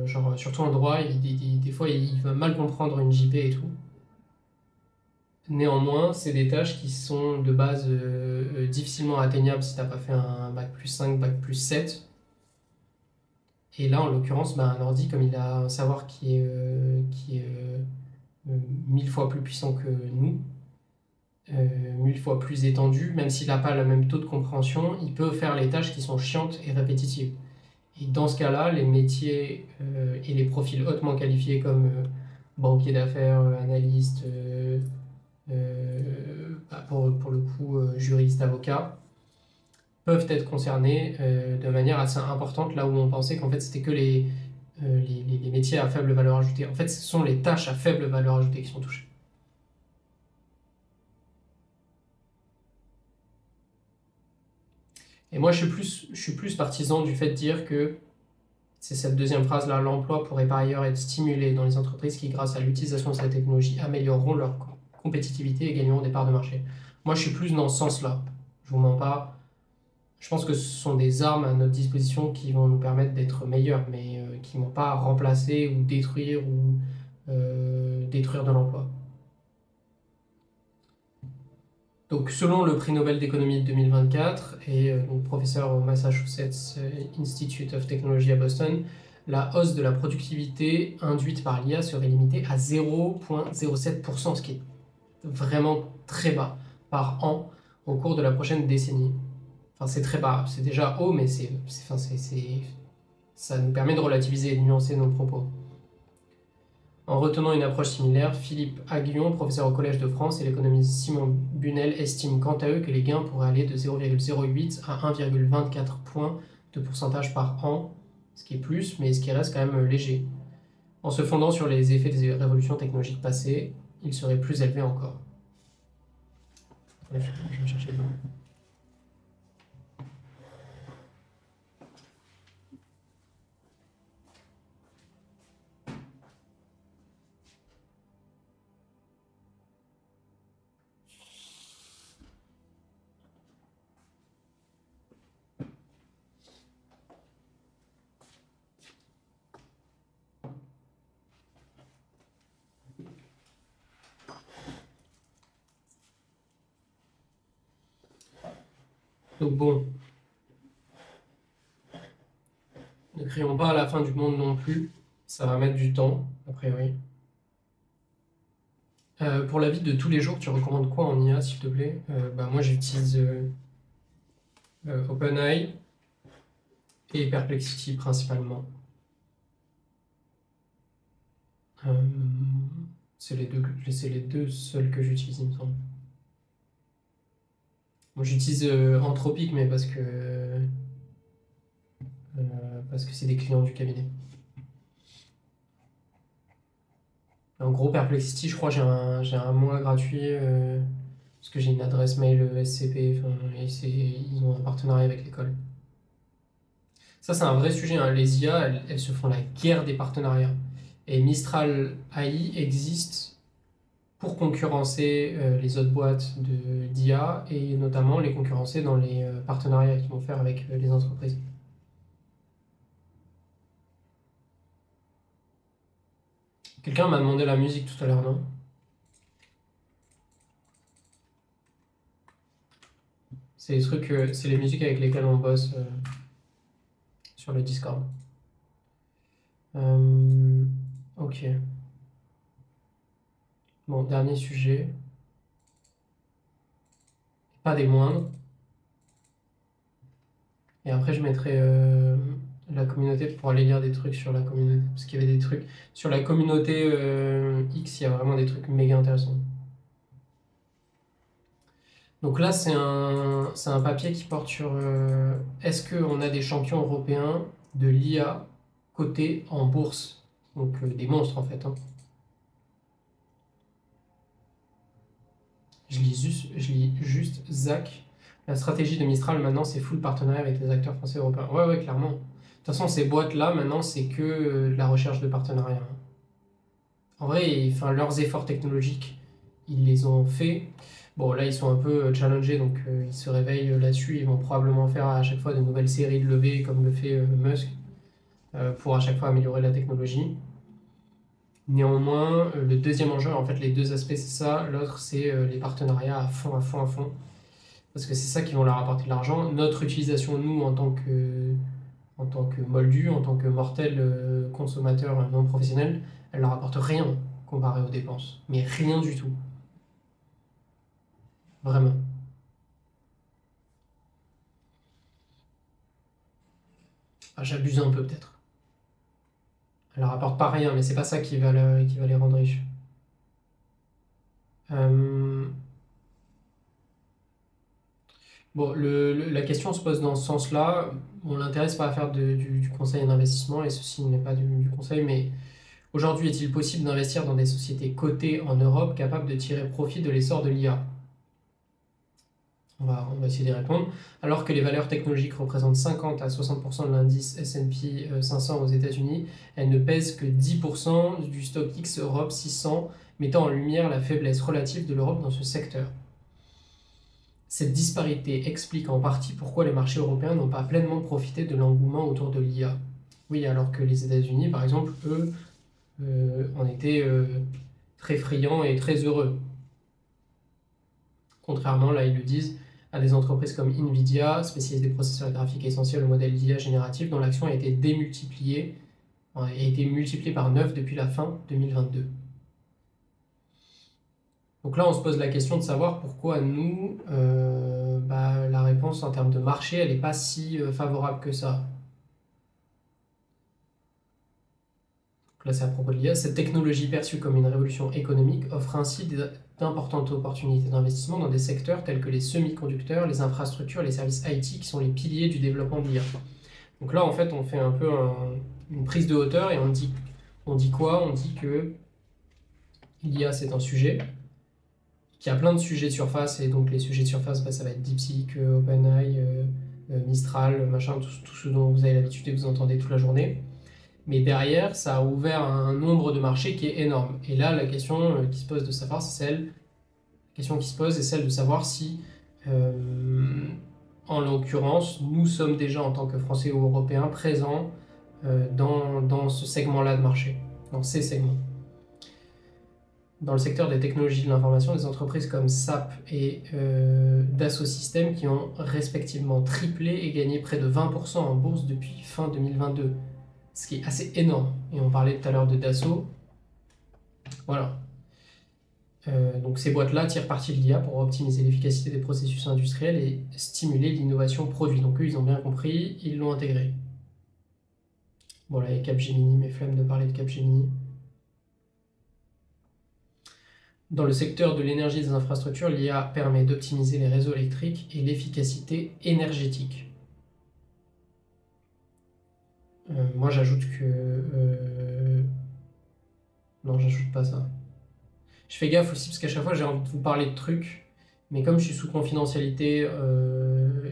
Genre, surtout en droit, des fois, il va mal comprendre une JP et tout. Néanmoins, c'est des tâches qui sont de base difficilement atteignables si t'as pas fait un bac plus 5, bac plus 7. Et là, en l'occurrence, un ordi, comme il a un savoir qui est 1000 fois plus puissant que nous, 1000 fois plus étendu, même s'il n'a pas le même taux de compréhension, il peut faire les tâches qui sont chiantes et répétitives. Et dans ce cas-là, les métiers et les profils hautement qualifiés comme banquier d'affaires, analyste, pour le coup juriste, avocat, peuvent être concernés de manière assez importante, là où on pensait qu'en fait c'était que les métiers à faible valeur ajoutée. En fait, ce sont les tâches à faible valeur ajoutée qui sont touchées. Et moi, je suis plus partisan du fait de dire que C'est cette deuxième phrase-là. L'emploi pourrait par ailleurs être stimulé dans les entreprises qui, grâce à l'utilisation de cette technologie, amélioreront leur compétitivité et gagneront des parts de marché. Moi, je suis plus dans ce sens-là. Je vous mens pas. Je pense que ce sont des armes à notre disposition qui vont nous permettre d'être meilleurs, mais qui ne vont pas remplacer ou détruire de l'emploi. Donc, selon le prix Nobel d'économie de 2024 et donc professeur au Massachusetts Institute of Technology à Boston, la hausse de la productivité induite par l'IA serait limitée à 0,07%, ce qui est vraiment très bas par an au cours de la prochaine décennie. Enfin, c'est très bas, c'est déjà haut, mais ça nous permet de relativiser et de nuancer nos propos. En retenant une approche similaire, Philippe Aguillon, professeur au Collège de France, et l'économiste Simon Bunel estiment quant à eux que les gains pourraient aller de 0,08 à 1,24 points de pourcentage par an, ce qui est plus, mais ce qui reste quand même léger. En se fondant sur les effets des révolutions technologiques passées, il serait plus élevé encore. Je vais chercher le nom. Donc bon, ne crions pas à la fin du monde non plus, ça va mettre du temps, a priori. Pour la vie de tous les jours, tu recommandes quoi en IA, s'il te plaît? Moi, j'utilise OpenAI et Perplexity principalement. C'est les deux seuls que j'utilise, il me semble. Moi, j'utilise Anthropic, mais parce que c'est des clients du cabinet. En gros, Perplexity, je crois j'ai un mois gratuit parce que j'ai une adresse mail SCP, et ils ont un partenariat avec l'école. Ça, c'est un vrai sujet, hein. Les IA, elles se font la guerre des partenariats. Et Mistral AI existe pour concurrencer les autres boîtes d'IA et notamment les concurrencer dans les partenariats qu'ils vont faire avec les entreprises. Quelqu'un m'a demandé la musique tout à l'heure, non? C'est les trucs, c'est les musiques avec lesquelles on bosse sur le Discord. Ok. Bon, dernier sujet. Pas des moindres. Et après, je mettrai la communauté pour aller lire des trucs sur la communauté. Parce qu'il y avait des trucs. Sur la communauté X, il y a vraiment des trucs méga intéressants. Donc là, c'est un papier qui porte sur est-ce qu'on a des champions européens de l'IA cotés en bourse? Donc des monstres en fait, hein. Je lis juste Zach. La stratégie de Mistral maintenant, c'est full partenariat avec les acteurs français et européens. Ouais, clairement. De toute façon, ces boîtes-là, maintenant, c'est que de la recherche de partenariat. En vrai, leurs efforts technologiques, ils les ont faits. Bon, là, ils sont un peu challengés, donc ils se réveillent là-dessus. Ils vont probablement faire à chaque fois de nouvelles séries de levées, comme le fait Musk, pour à chaque fois améliorer la technologie. Néanmoins, le deuxième enjeu, en fait, les deux aspects, c'est ça. L'autre, c'est les partenariats à fond. Parce que c'est ça qui vont leur apporter de l'argent. Notre utilisation, nous, en tant que moldu, en tant que mortel consommateur non professionnel, elle leur apporte rien comparé aux dépenses. Mais rien du tout. Vraiment. Ah, j'abuse un peu peut-être. Elle leur apporte pas rien, mais c'est pas ça qui va les rendre riches. Bon, la question se pose dans ce sens-là. On l'intéresse pas à faire du conseil d'investissement, et ceci n'est pas du conseil, mais aujourd'hui, est-il possible d'investir dans des sociétés cotées en Europe capables de tirer profit de l'essor de l'IA? On va essayer d'y répondre. Alors que les valeurs technologiques représentent 50 à 60% de l'indice S&P 500 aux États-Unis, elles ne pèsent que 10% du stock X Europe 600, mettant en lumière la faiblesse relative de l'Europe dans ce secteur. Cette disparité explique en partie pourquoi les marchés européens n'ont pas pleinement profité de l'engouement autour de l'IA. Oui, alors que les États-Unis, par exemple, eux, en étaient très friands et très heureux. Contrairement, là ils le disent, à des entreprises comme Nvidia, spécialisées des processeurs graphiques essentiels au modèle d'IA génératif, dont l'action a été démultipliée, a été multipliée par 9 depuis la fin 2022. Donc là, on se pose la question de savoir pourquoi nous, la réponse en termes de marché, elle n'est pas si favorable que ça. Donc là, c'est à propos de l'IA. Cette technologie perçue comme une révolution économique offre ainsi d'importantes opportunités d'investissement dans des secteurs tels que les semi-conducteurs, les infrastructures, les services IT, qui sont les piliers du développement de l'IA. Donc là, en fait, on fait un peu une prise de hauteur et on dit quoi? On dit que l'IA, c'est un sujet, qu'il y a plein de sujets de surface, et donc les sujets de surface, ça va être DeepSeek, OpenAI, Mistral, machin, tout ce dont vous avez l'habitude et que vous entendez toute la journée. Mais derrière, ça a ouvert un nombre de marchés qui est énorme. Et là, la question qui se pose de savoir, c'est celle de savoir si, en l'occurrence, nous sommes déjà en tant que Français ou Européens présents dans ce segment-là de marché, dans ces segments. Dans le secteur des technologies de l'information, des entreprises comme SAP et Dassault Systèmes qui ont respectivement triplé et gagné près de 20% en bourse depuis fin 2022. Ce qui est assez énorme. Et on parlait tout à l'heure de Dassault. Voilà. Donc ces boîtes-là tirent parti de l'IA pour optimiser l'efficacité des processus industriels et stimuler l'innovation produit. Donc eux, ils ont bien compris, ils l'ont intégré. Bon là, il y a Capgemini, mais flemme de parler de Capgemini. Dans le secteur de l'énergie et des infrastructures, l'IA permet d'optimiser les réseaux électriques et l'efficacité énergétique. Moi, j'ajoute que... Non, j'ajoute pas ça. Je fais gaffe aussi parce qu'à chaque fois, j'ai envie de vous parler de trucs, mais comme je suis sous confidentialité,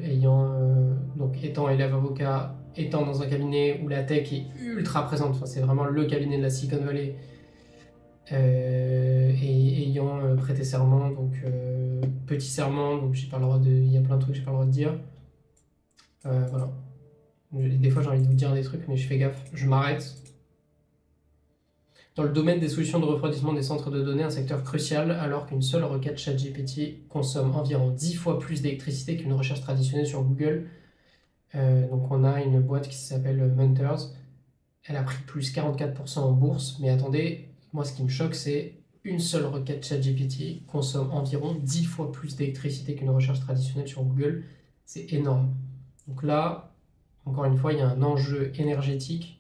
étant élève avocat, étant dans un cabinet où la tech est ultra présente, enfin, c'est vraiment le cabinet de la Silicon Valley, et ayant prêté serment, donc petit serment, donc j'ai pas le droit de, il y a plein de trucs que j'ai pas le droit de dire. Voilà. Des fois j'ai envie de vous dire des trucs, mais je fais gaffe, je m'arrête. Dans le domaine des solutions de refroidissement des centres de données, un secteur crucial, alors qu'une seule requête ChatGPT consomme environ 10 fois plus d'électricité qu'une recherche traditionnelle sur Google. Donc on a une boîte qui s'appelle Munters. Elle a pris plus 44% en bourse, mais attendez, moi ce qui me choque, c'est une seule requête ChatGPT consomme environ 10 fois plus d'électricité qu'une recherche traditionnelle sur Google. C'est énorme. Donc là, encore une fois, il y a un enjeu énergétique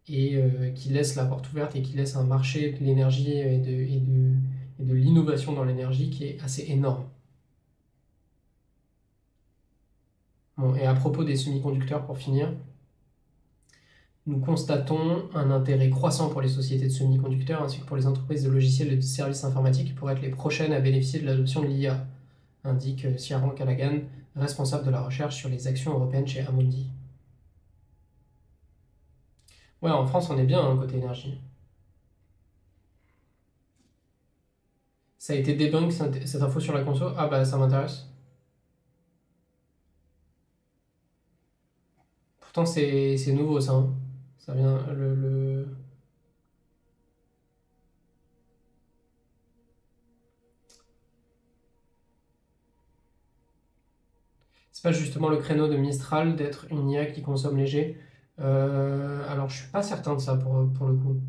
et qui laisse la porte ouverte et qui laisse un marché de l'énergie et de l'innovation dans l'énergie qui est assez énorme. Bon, et à propos des semi-conducteurs, pour finir, nous constatons un intérêt croissant pour les sociétés de semi-conducteurs ainsi que pour les entreprises de logiciels et de services informatiques qui pourraient être les prochaines à bénéficier de l'adoption de l'IA, indique Ciaran Callaghan, responsable de la recherche sur les actions européennes chez Amundi. Ouais, en France, on est bien côté énergie. Ça a été débunk cette info sur la conso? Ah bah ça m'intéresse. Pourtant c'est nouveau ça. Hein. Ça vient C'est pas justement le créneau de Mistral d'être une IA qui consomme léger? Alors je suis pas certain de ça pour le coup.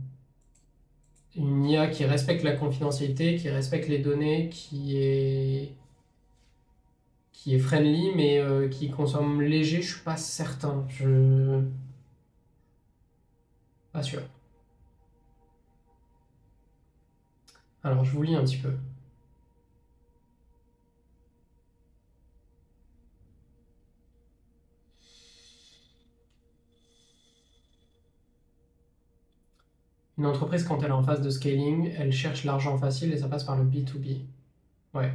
Une IA qui respecte la confidentialité, qui respecte les données, qui est friendly, mais qui consomme léger, je suis pas certain. Pas sûr. Alors je vous lis un petit peu. Une entreprise, quand elle est en phase de scaling, elle cherche l'argent facile et ça passe par le B2B. Ouais.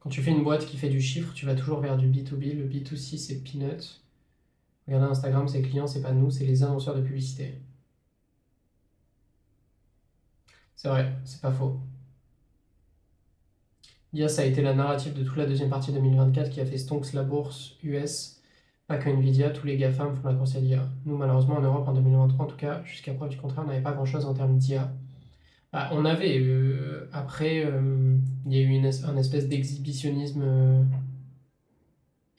Quand tu fais une boîte qui fait du chiffre, tu vas toujours vers du B2B. Le B2C, c'est Peanut. Regardez Instagram, c'est clients, c'est pas nous, c'est les annonceurs de publicité. C'est vrai, c'est pas faux. L'IA, ça a été la narrative de toute la deuxième partie 2024 qui a fait stonks la bourse US. Pas que Nvidia, tous les GAFAM font la course à l'IA. Nous, malheureusement, en Europe, en 2023, en tout cas, jusqu'à preuve du contraire, on n'avait pas grand-chose en termes d'IA. Bah, on avait, après, il y a eu un espèce d'exhibitionnisme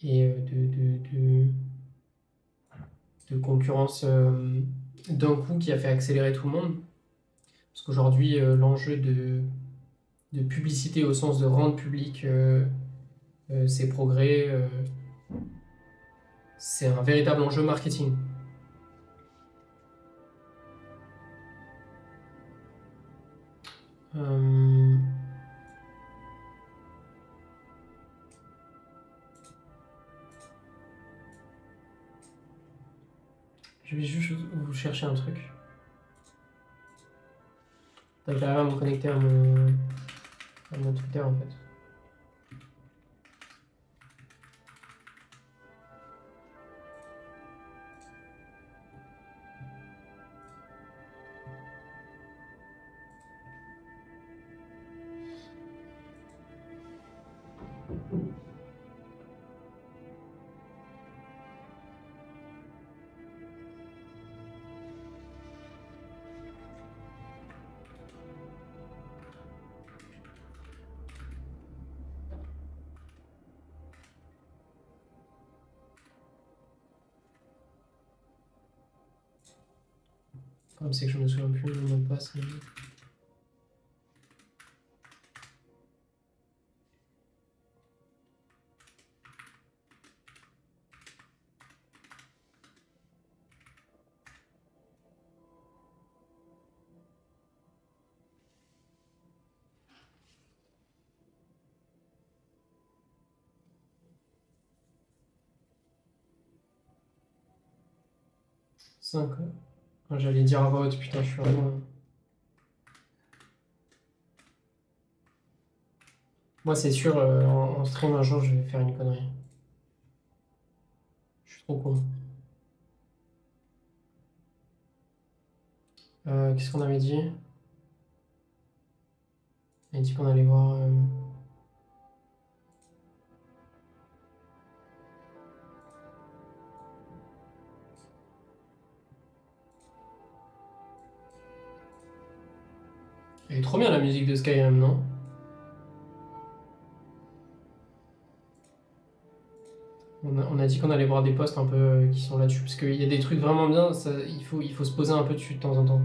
et de concurrence d'un coup qui a fait accélérer tout le monde. Parce qu'aujourd'hui, l'enjeu de publicité au sens de rendre public ses progrès, c'est un véritable enjeu marketing. Je vais juste vous chercher un truc. J'arrive à me connecter à mon Twitter en fait. Le problème c'est que je me souviens plus du mot de passe. Mais... J'allais dire à voix haute, putain, je suis vraiment. Moi, c'est sûr, en stream un jour, je vais faire une connerie. Je suis trop con. Qu'est-ce qu'on avait dit? On avait dit qu'on allait voir. Elle est trop bien la musique de Skyrim, non? On a dit qu'on allait voir des posts un peu qui sont là-dessus, parce qu'il y a des trucs vraiment bien, il faut se poser un peu dessus de temps en temps.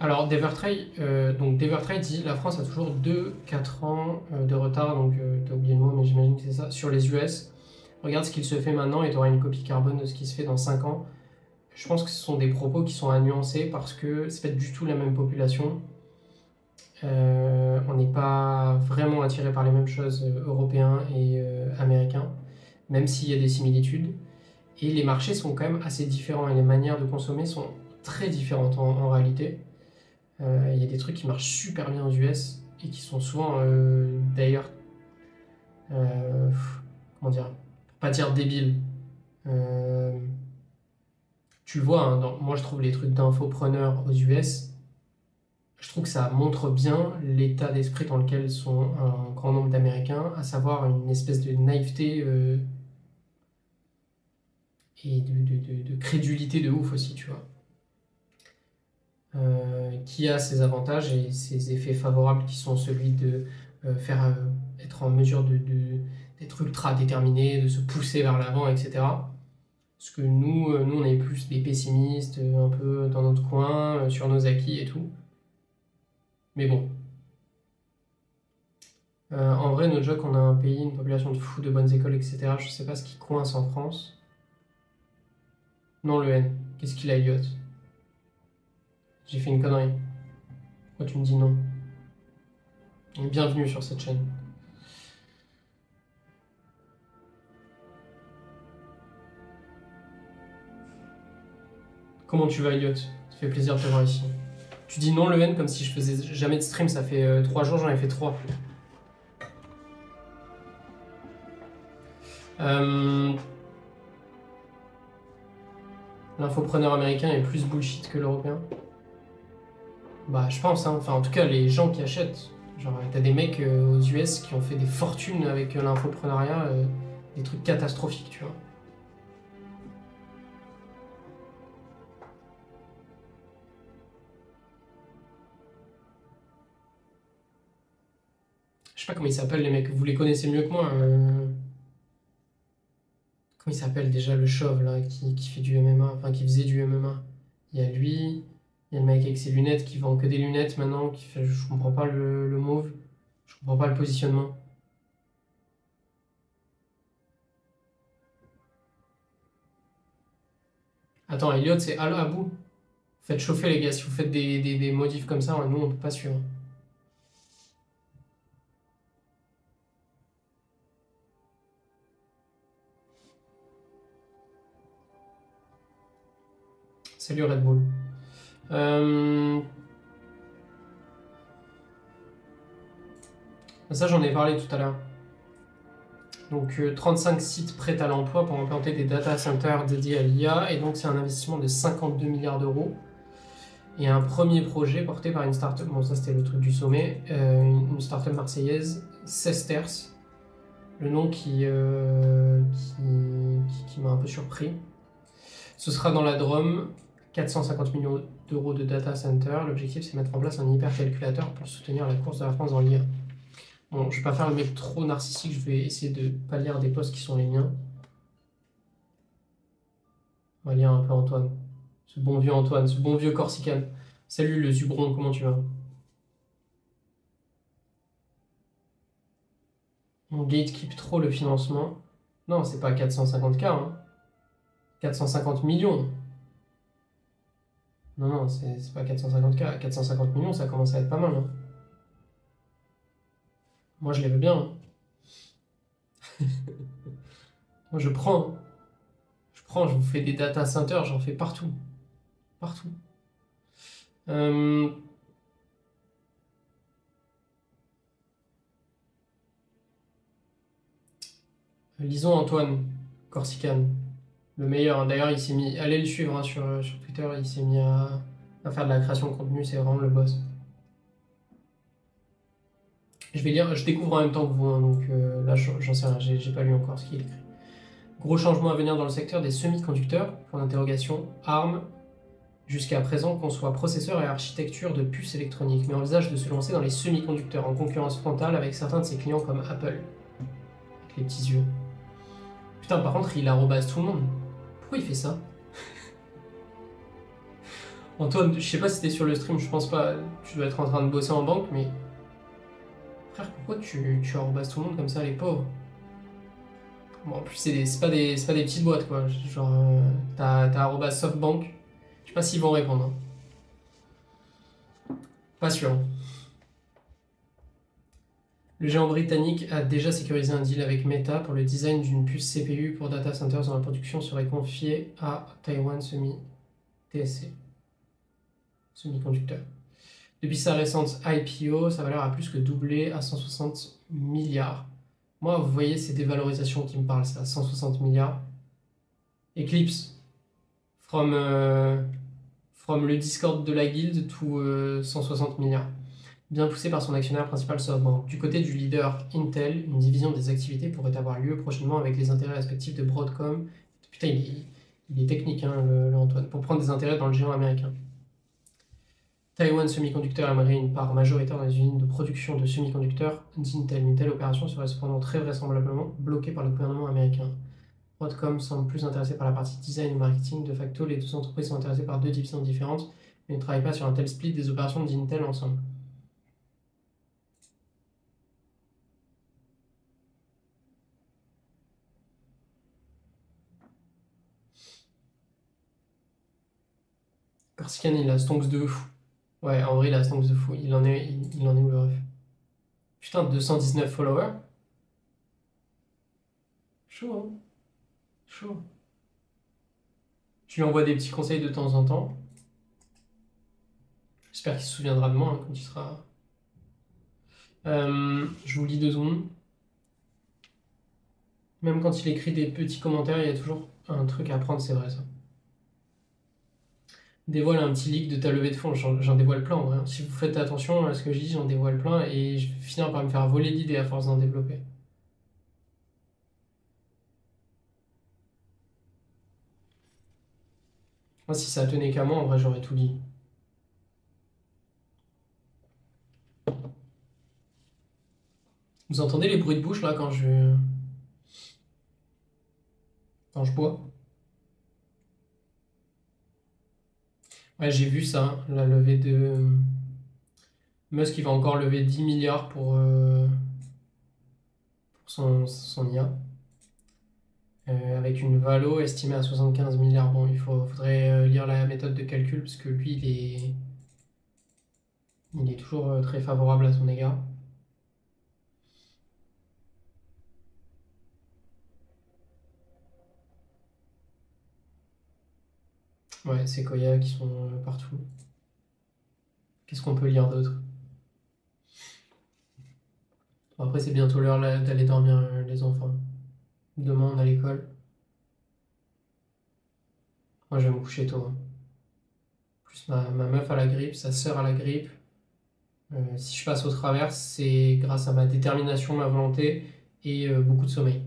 Alors, Devertrade dit la France a toujours 2-4 ans de retard, donc t'as oublié le mot, mais j'imagine que c'est ça, sur les US. Regarde ce qu'il se fait maintenant et tu auras une copie carbone de ce qui se fait dans 5 ans. Je pense que ce sont des propos qui sont à nuancer parce que c'est pas du tout la même population. On n'est pas vraiment attiré par les mêmes choses européens et américains, même s'il y a des similitudes. Et les marchés sont quand même assez différents et les manières de consommer sont très différentes en réalité. Il y a des trucs qui marchent super bien aux US et qui sont souvent d'ailleurs, comment dire, pour pas dire débiles. Tu le vois, hein, moi je trouve les trucs d'infopreneurs aux US, je trouve que ça montre bien l'état d'esprit dans lequel sont un grand nombre d'Américains, à savoir une espèce de naïveté et de crédulité de ouf aussi, tu vois. Qui a ses avantages et ses effets favorables qui sont celui de être en mesure d'être ultra déterminé, de se pousser vers l'avant, etc. Parce que nous, on est plus des pessimistes, un peu dans notre coin, sur nos acquis et tout. Mais bon. En vrai, notre joke, on a un pays, une population de fous, de bonnes écoles, etc. Je sais pas ce qui coince en France. Non, le N. Qu'est-ce qu'il a, Elliot? J'ai fait une connerie. Pourquoi tu me dis non? Bienvenue sur cette chaîne. Comment tu vas, Elliot? Ça fait plaisir de te voir ici. Tu dis non, le N, comme si je faisais jamais de stream. Ça fait 3 jours, j'en ai fait 3. L'infopreneur américain est plus bullshit que l'européen. Bah, je pense, hein. Enfin, en tout cas, les gens qui achètent. Genre, t'as des mecs aux US qui ont fait des fortunes avec l'infopreneuriat, des trucs catastrophiques, tu vois. Je sais pas comment ils s'appellent, les mecs. Vous les connaissez mieux que moi. Comment il s'appelle déjà le chauve là qui fait du MMA, enfin qui faisait du MMA. Il y a lui, il y a le mec avec ses lunettes qui vend que des lunettes maintenant, qui fait, je comprends pas le move, je comprends pas le positionnement. Attends, Elliot, c'est Al Abou. Faites chauffer les gars, si vous faites des modifs comme ça, nous on peut pas suivre. Salut Red Bull. Ça j'en ai parlé tout à l'heure. Donc 35 sites prêts à l'emploi pour implanter des data centers dédiés à l'IA, et donc c'est un investissement de 52 milliards d'euros. Et un premier projet porté par une start-up, bon ça c'était le truc du sommet, une start-up marseillaise, Sesters, le nom qui m'a un peu surpris. Ce sera dans la Drôme, 450 millions d'euros de data center. L'objectif c'est de mettre en place un hypercalculateur pour soutenir la course de la France dans l'IA. Bon, je vais pas faire le mec trop narcissique, je vais essayer de pas lire des posts qui sont les miens. On va lire un peu Antoine. Ce bon vieux Antoine, ce bon vieux Corsican. Salut le Zubron, comment tu vas? On gatekeep trop le financement. Non, c'est pas 450K, hein. 450 millions. Non, non, c'est pas 450K. 450 millions, ça commence à être pas mal, hein. Moi, je les veux bien, hein. Moi, je prends, hein. Je prends, je vous fais des data centers, j'en fais partout. Partout. Lisons Antoine Corsican, le meilleur, hein. D'ailleurs, il s'est mis. Allez le suivre, hein, sur Twitter, il s'est mis à faire de la création de contenu, c'est vraiment le boss. Je vais lire, je découvre en même temps que vous, hein, donc là, j'en sais rien, j'ai pas lu encore ce qu'il écrit. Gros changement à venir dans le secteur des semi-conducteurs, pour l'interrogation, ARM, jusqu'à présent conçoit processeurs et architecture de puces électroniques, mais envisage de se lancer dans les semi-conducteurs en concurrence frontale avec certains de ses clients comme Apple. Avec les petits yeux. Putain, par contre, il arrobase tout le monde. Pourquoi il fait ça? Antoine, je sais pas si t'es sur le stream, je pense pas. Tu dois être en train de bosser en banque, mais. Frère, pourquoi tu arrobases tout le monde comme ça, les pauvres? Bon, en plus, c'est pas des petites boîtes, quoi. Genre, t'as arrobase SoftBank. Je sais pas s'ils vont répondre, hein. Pas sûr. Le géant britannique a déjà sécurisé un deal avec Meta pour le design d'une puce CPU pour data centers dont la production serait confiée à Taiwan Semi-TSC. Semi-conducteur. Depuis sa récente IPO, sa valeur a plus que doublé à 160 milliards. Moi, vous voyez, c'est des valorisations qui me parlent, ça, 160 milliards. Eclipse, from le Discord de la guilde to 160 milliards. Bien poussé par son actionnaire principal SoftBank. Du côté du leader Intel, une division des activités pourrait avoir lieu prochainement avec les intérêts respectifs de Broadcom. Putain, il est technique, hein, le Antoine, pour prendre des intérêts dans le géant américain. Taiwan Semiconductor aimerait une part majoritaire dans les usines de production de semi-conducteurs d'Intel. Une telle opération serait cependant très vraisemblablement bloquée par le gouvernement américain. Broadcom semble plus intéressé par la partie design et marketing. De facto, les deux entreprises sont intéressées par deux divisions différentes, mais ne travaillent pas sur un tel split des opérations d'Intel ensemble. Corsican, il a stonks de fou. Ouais, en vrai, il a stonks de fou. Il en est où le ref? Putain, 219 followers. Chaud, hein? Chaud. Je lui envoie des petits conseils de temps en temps. J'espère qu'il se souviendra de moi hein, quand il sera... je vous lis 2 secondes. Même quand il écrit des petits commentaires, il y a toujours un truc à prendre, c'est vrai ça. Dévoile un petit leak de ta levée de fonds, j'en dévoile plein en vrai. Si vous faites attention à ce que je dis, j'en dévoile plein et je vais finir par me faire voler d'idées à force d'en développer. Moi, si ça tenait qu'à moi, en vrai, j'aurais tout dit. Vous entendez les bruits de bouche là quand je bois? Ouais, j'ai vu ça, la levée de... Musk, il va encore lever 10 milliards pour son IA. Avec une valo estimée à 75 milliards. Bon, faudrait lire la méthode de calcul parce que lui, il est toujours très favorable à son égard. Ouais, Sequoia qui sont partout. Qu'est-ce qu'on peut lire d'autre? Bon, après, c'est bientôt l'heure d'aller dormir, les enfants. Demain, on a l'école. Moi, je vais me coucher tôt, hein. Plus ma meuf a la grippe, sa sœur a la grippe. Si je passe au travers, c'est grâce à ma détermination, ma volonté et beaucoup de sommeil.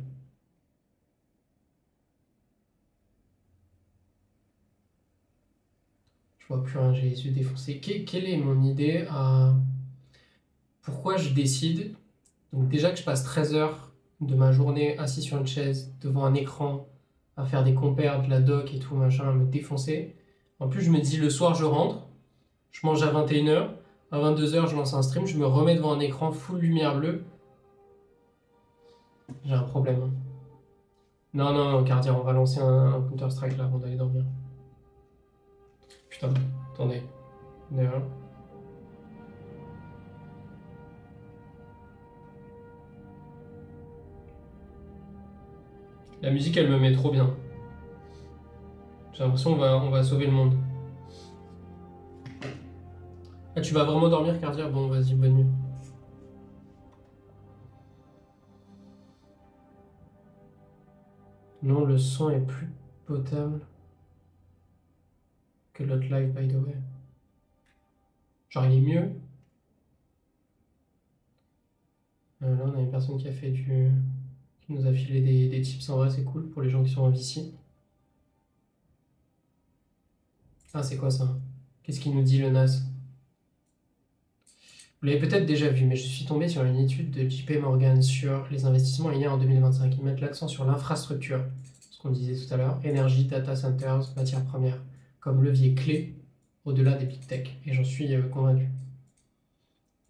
Je vois plus rien, j'ai les yeux défoncés. Quelle est mon idée à... Pourquoi je décide? Donc déjà que je passe 13 heures de ma journée assis sur une chaise, devant un écran, à faire des compères, de la doc et tout, machin, à me défoncer. En plus, je me dis, le soir, je rentre, je mange à 21 h, à 22 h, je lance un stream, je me remets devant un écran full lumière bleue. J'ai un problème, hein. Non, non, non, Cardier, on va lancer un Counter-Strike là avant d'aller dormir. Putain, attendez. D'ailleurs. La musique, elle me met trop bien. J'ai l'impression qu'on va sauver le monde. Ah, tu vas vraiment dormir, Cardier? Bon, vas-y, bonne nuit. Non, le son est plus potable que l'autre live, by the way. Genre, il est mieux. Là, on a une personne qui a fait qui nous a filé des tips. En vrai, c'est cool pour les gens qui sont en VC. Ah, c'est quoi ça? Qu'est-ce qu'il nous dit, le NAS? Vous l'avez peut-être déjà vu, mais je suis tombé sur une étude de JP Morgan sur les investissements IA en 2025. Ils mettent l'accent sur l'infrastructure, ce qu'on disait tout à l'heure, énergie, data centers, matières premières, comme levier clé au-delà des big tech. Et j'en suis convaincu.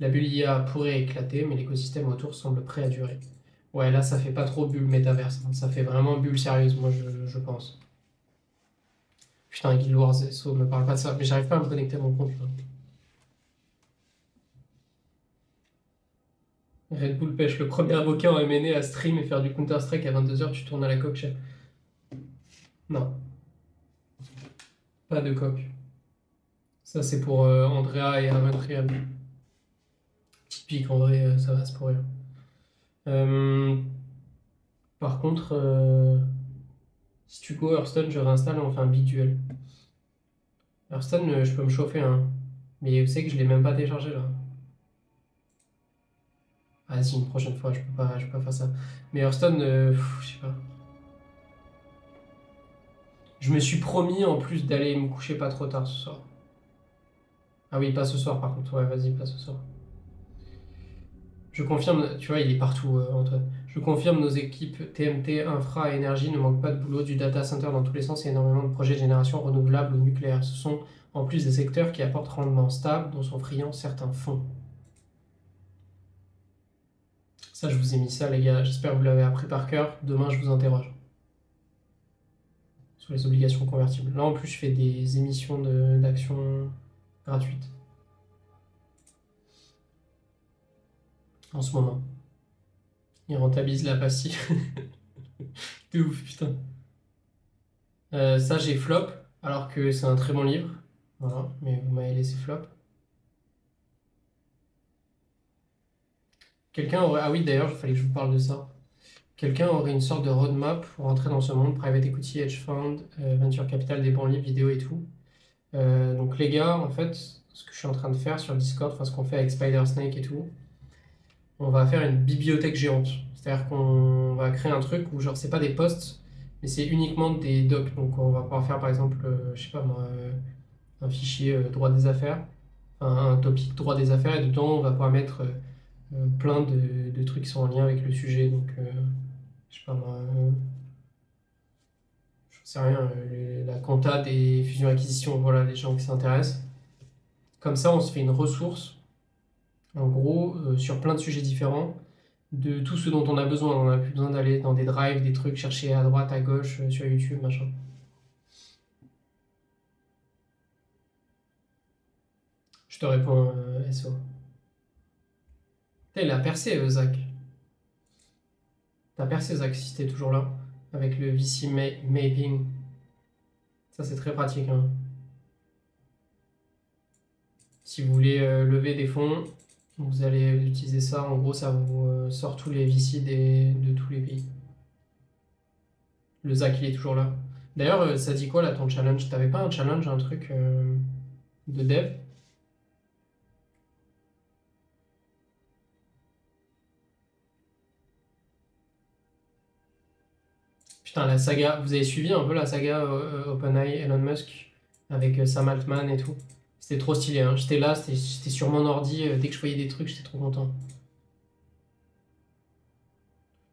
La bulle IA pourrait éclater, mais l'écosystème autour semble prêt à durer. Ouais, là, ça fait pas trop bulle métaverse, hein. Ça fait vraiment bulle sérieuse, moi, je pense. Putain, Guild Wars SO, me parle pas de ça, mais j'arrive pas à me connecter à mon compte, là. Red Bull pêche le premier avocat en M&A à stream et faire du Counter-Strike à 22 h, tu tournes à la coque, chef. Non, pas de coque. Ça, c'est pour Andrea et Aventriel. Petite pique, en vrai, ça va, c'est pour rien. Par contre, si tu go Hearthstone, je réinstalle et on fait un big duel. Hearthstone, je peux me chauffer, hein. Mais vous savez que je l'ai même pas téléchargé, là. Ah si, une prochaine fois, je peux pas faire ça. Mais Hearthstone, je sais pas. Je me suis promis en plus d'aller me coucher pas trop tard ce soir. Ah oui, pas ce soir par contre. Ouais, vas-y, pas ce soir. Je confirme, tu vois, il est partout, Antoine. Je confirme, nos équipes TMT, Infra et Énergie ne manquent pas de boulot, du data center dans tous les sens et énormément de projets de génération renouvelable ou nucléaire. Ce sont en plus des secteurs qui apportent rendement stable, dont sont friands certains fonds. Ça, je vous ai mis ça, les gars. J'espère que vous l'avez appris par cœur. Demain, je vous interroge sur les obligations convertibles. Là, en plus, je fais des émissions d'actions gratuites en ce moment. Il rentabilise la pastille. De ouf, putain. Ça, j'ai flop. alors que c'est un très bon livre. Voilà, mais vous m'avez laissé flop. Quelqu'un aurait... Ah oui, d'ailleurs, il fallait que je vous parle de ça. Quelqu'un aurait une sorte de roadmap pour entrer dans ce monde, private equity, hedge fund, venture capital, des bons livres, vidéos et tout. Donc les gars, en fait, ce que je suis en train de faire sur Discord, enfin ce qu'on fait avec Spider Snake et tout, on va faire une bibliothèque géante. C'est-à-dire qu'on va créer un truc où genre c'est pas des posts, mais c'est uniquement des docs. Donc on va pouvoir faire par exemple, je sais pas moi, un fichier droit des affaires, enfin, un topic droit des affaires, et dedans on va pouvoir mettre plein de trucs qui sont en lien avec le sujet. Donc je sais pas moi, je sais rien, la compta des fusions-acquisitions, voilà les gens qui s'intéressent. Comme ça on se fait une ressource, en gros, sur plein de sujets différents, de tout ce dont on a besoin. On n'a plus besoin d'aller dans des drives, des trucs, chercher à droite, à gauche, sur YouTube, machin. Je te réponds, SO. Putain, il a percé, Zach. T'as percé, Zach, si t'es toujours là, avec le VC mapping. Ça, c'est très pratique, hein. Si vous voulez lever des fonds, vous allez utiliser ça. En gros, ça vous sort tous les VC de tous les pays. Le Zach, il est toujours là. D'ailleurs, ça dit quoi là ton challenge? T'avais pas un challenge, un truc de dev? Putain, la saga, vous avez suivi un peu la saga OpenAI, Elon Musk, avec Sam Altman et tout? C'était trop stylé, hein. J'étais là, j'étais sur mon ordi, dès que je voyais des trucs, j'étais trop content.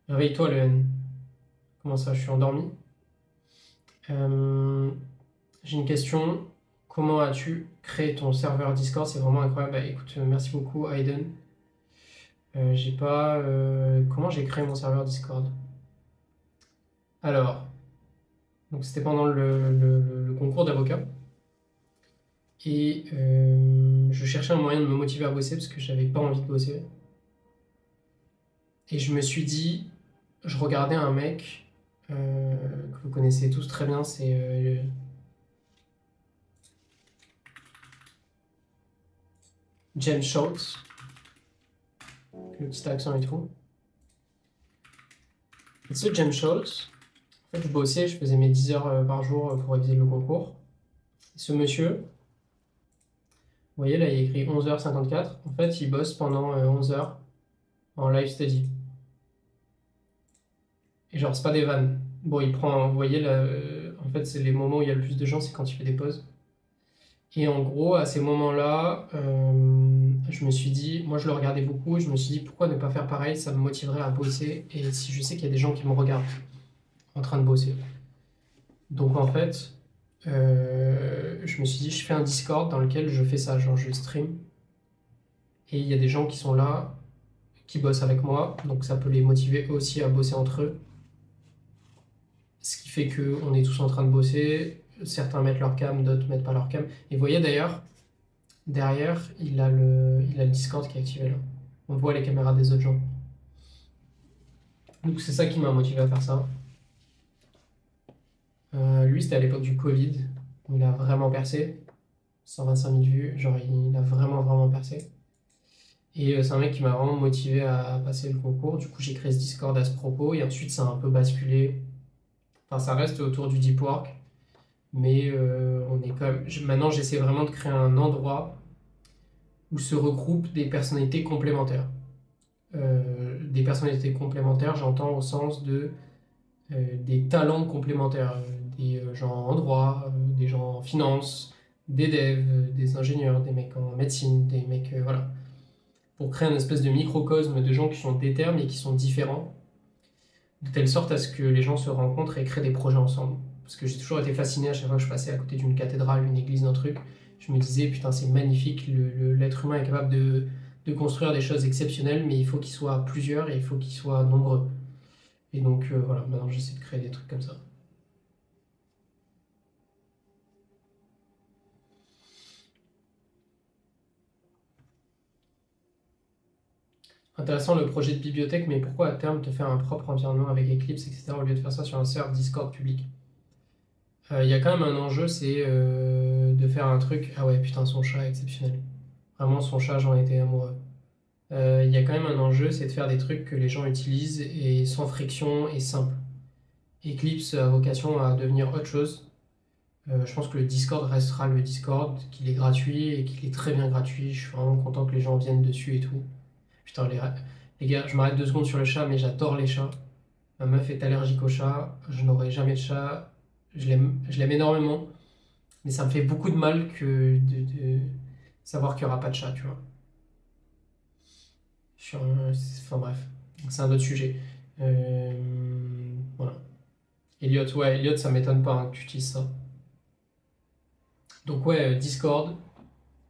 Réveille-toi, le N. Comment ça, je suis endormi? Euh, j'ai une question. Comment as-tu créé ton serveur Discord? C'est vraiment incroyable. Bah, écoute, merci beaucoup, Aiden. J'ai pas. Comment j'ai créé mon serveur Discord? Alors, donc c'était pendant le concours d'avocat. Et je cherchais un moyen de me motiver à bosser parce que j'avais pas envie de bosser. Et je me suis dit, je regardais un mec que vous connaissez tous très bien, c'est James Schultz, le petit accent et tout. Et ce James Schultz, en fait, je bossais, je faisais mes 10 heures par jour pour réviser le concours. Et ce monsieur, vous voyez là, il y a écrit 11h54. En fait, il bosse pendant 11 heures en live study. Et genre, c'est pas des vannes. Bon, il prend, vous voyez là, en fait, c'est les moments où il y a le plus de gens, c'est quand il fait des pauses. Et en gros, à ces moments-là, je me suis dit, moi je le regardais beaucoup, et je me suis dit pourquoi ne pas faire pareil, ça me motiverait à bosser, et si je sais qu'il y a des gens qui me regardent en train de bosser. Donc en fait, je me suis dit, je fais un Discord dans lequel je fais ça, genre je stream, et il y a des gens qui sont là, qui bossent avec moi, donc ça peut les motiver eux aussi à bosser entre eux. Ce qui fait qu'on est tous en train de bosser, certains mettent leur cam, d'autres mettent pas leur cam. Et vous voyez d'ailleurs, derrière, il a le Discord qui est activé là. On voit les caméras des autres gens. Donc c'est ça qui m'a motivé à faire ça. Lui, c'était à l'époque du Covid, où il a vraiment percé. 125 000 vues, genre il a vraiment, vraiment percé. Et c'est un mec qui m'a vraiment motivé à passer le concours. Du coup, j'ai créé ce Discord à ce propos. Et ensuite, ça a un peu basculé. Enfin, ça reste autour du deep work. Mais on est quand même... Maintenant, j'essaie vraiment de créer un endroit où se regroupent des personnalités complémentaires. Des personnalités complémentaires, j'entends au sens de des talents complémentaires, des gens en droit, des gens en finance, des devs, des ingénieurs, des mecs en médecine, des mecs, voilà. Pour créer un espèce de microcosme de gens qui sont déter mais qui sont différents, de telle sorte à ce que les gens se rencontrent et créent des projets ensemble. Parce que j'ai toujours été fasciné à chaque fois que je passais à côté d'une cathédrale, une église, d'un truc. Je me disais, putain, c'est magnifique, l'être humain est capable de construire des choses exceptionnelles, mais il faut qu'il soit plusieurs et il faut qu'il soit nombreux. Et donc, voilà, maintenant j'essaie de créer des trucs comme ça. Intéressant le projet de bibliothèque, mais pourquoi à terme te faire un propre environnement avec Eclipse, etc., au lieu de faire ça sur un serveur Discord public? Il y a quand même un enjeu, c'est de faire un truc. Ah ouais, putain, son chat est exceptionnel. Vraiment, son chat, j'en étais amoureux. Il y a quand même un enjeu, c'est de faire des trucs que les gens utilisent et sans friction et simple. Eclipse a vocation à devenir autre chose. Je pense que le Discord restera le Discord, qu'il est gratuit et qu'il est très bien gratuit. Je suis vraiment content que les gens viennent dessus et tout. Putain, les gars, je m'arrête 2 secondes sur le chat, mais j'adore les chats. Ma meuf est allergique aux chats, je n'aurai jamais de chat. Je l'aime énormément, mais ça me fait beaucoup de mal de savoir qu'il n'y aura pas de chat, tu vois. Enfin bref, c'est un autre sujet. Euh, voilà. Elliot, ouais, Elliot, ça m'étonne pas hein, que tu utilises ça. Donc ouais, Discord,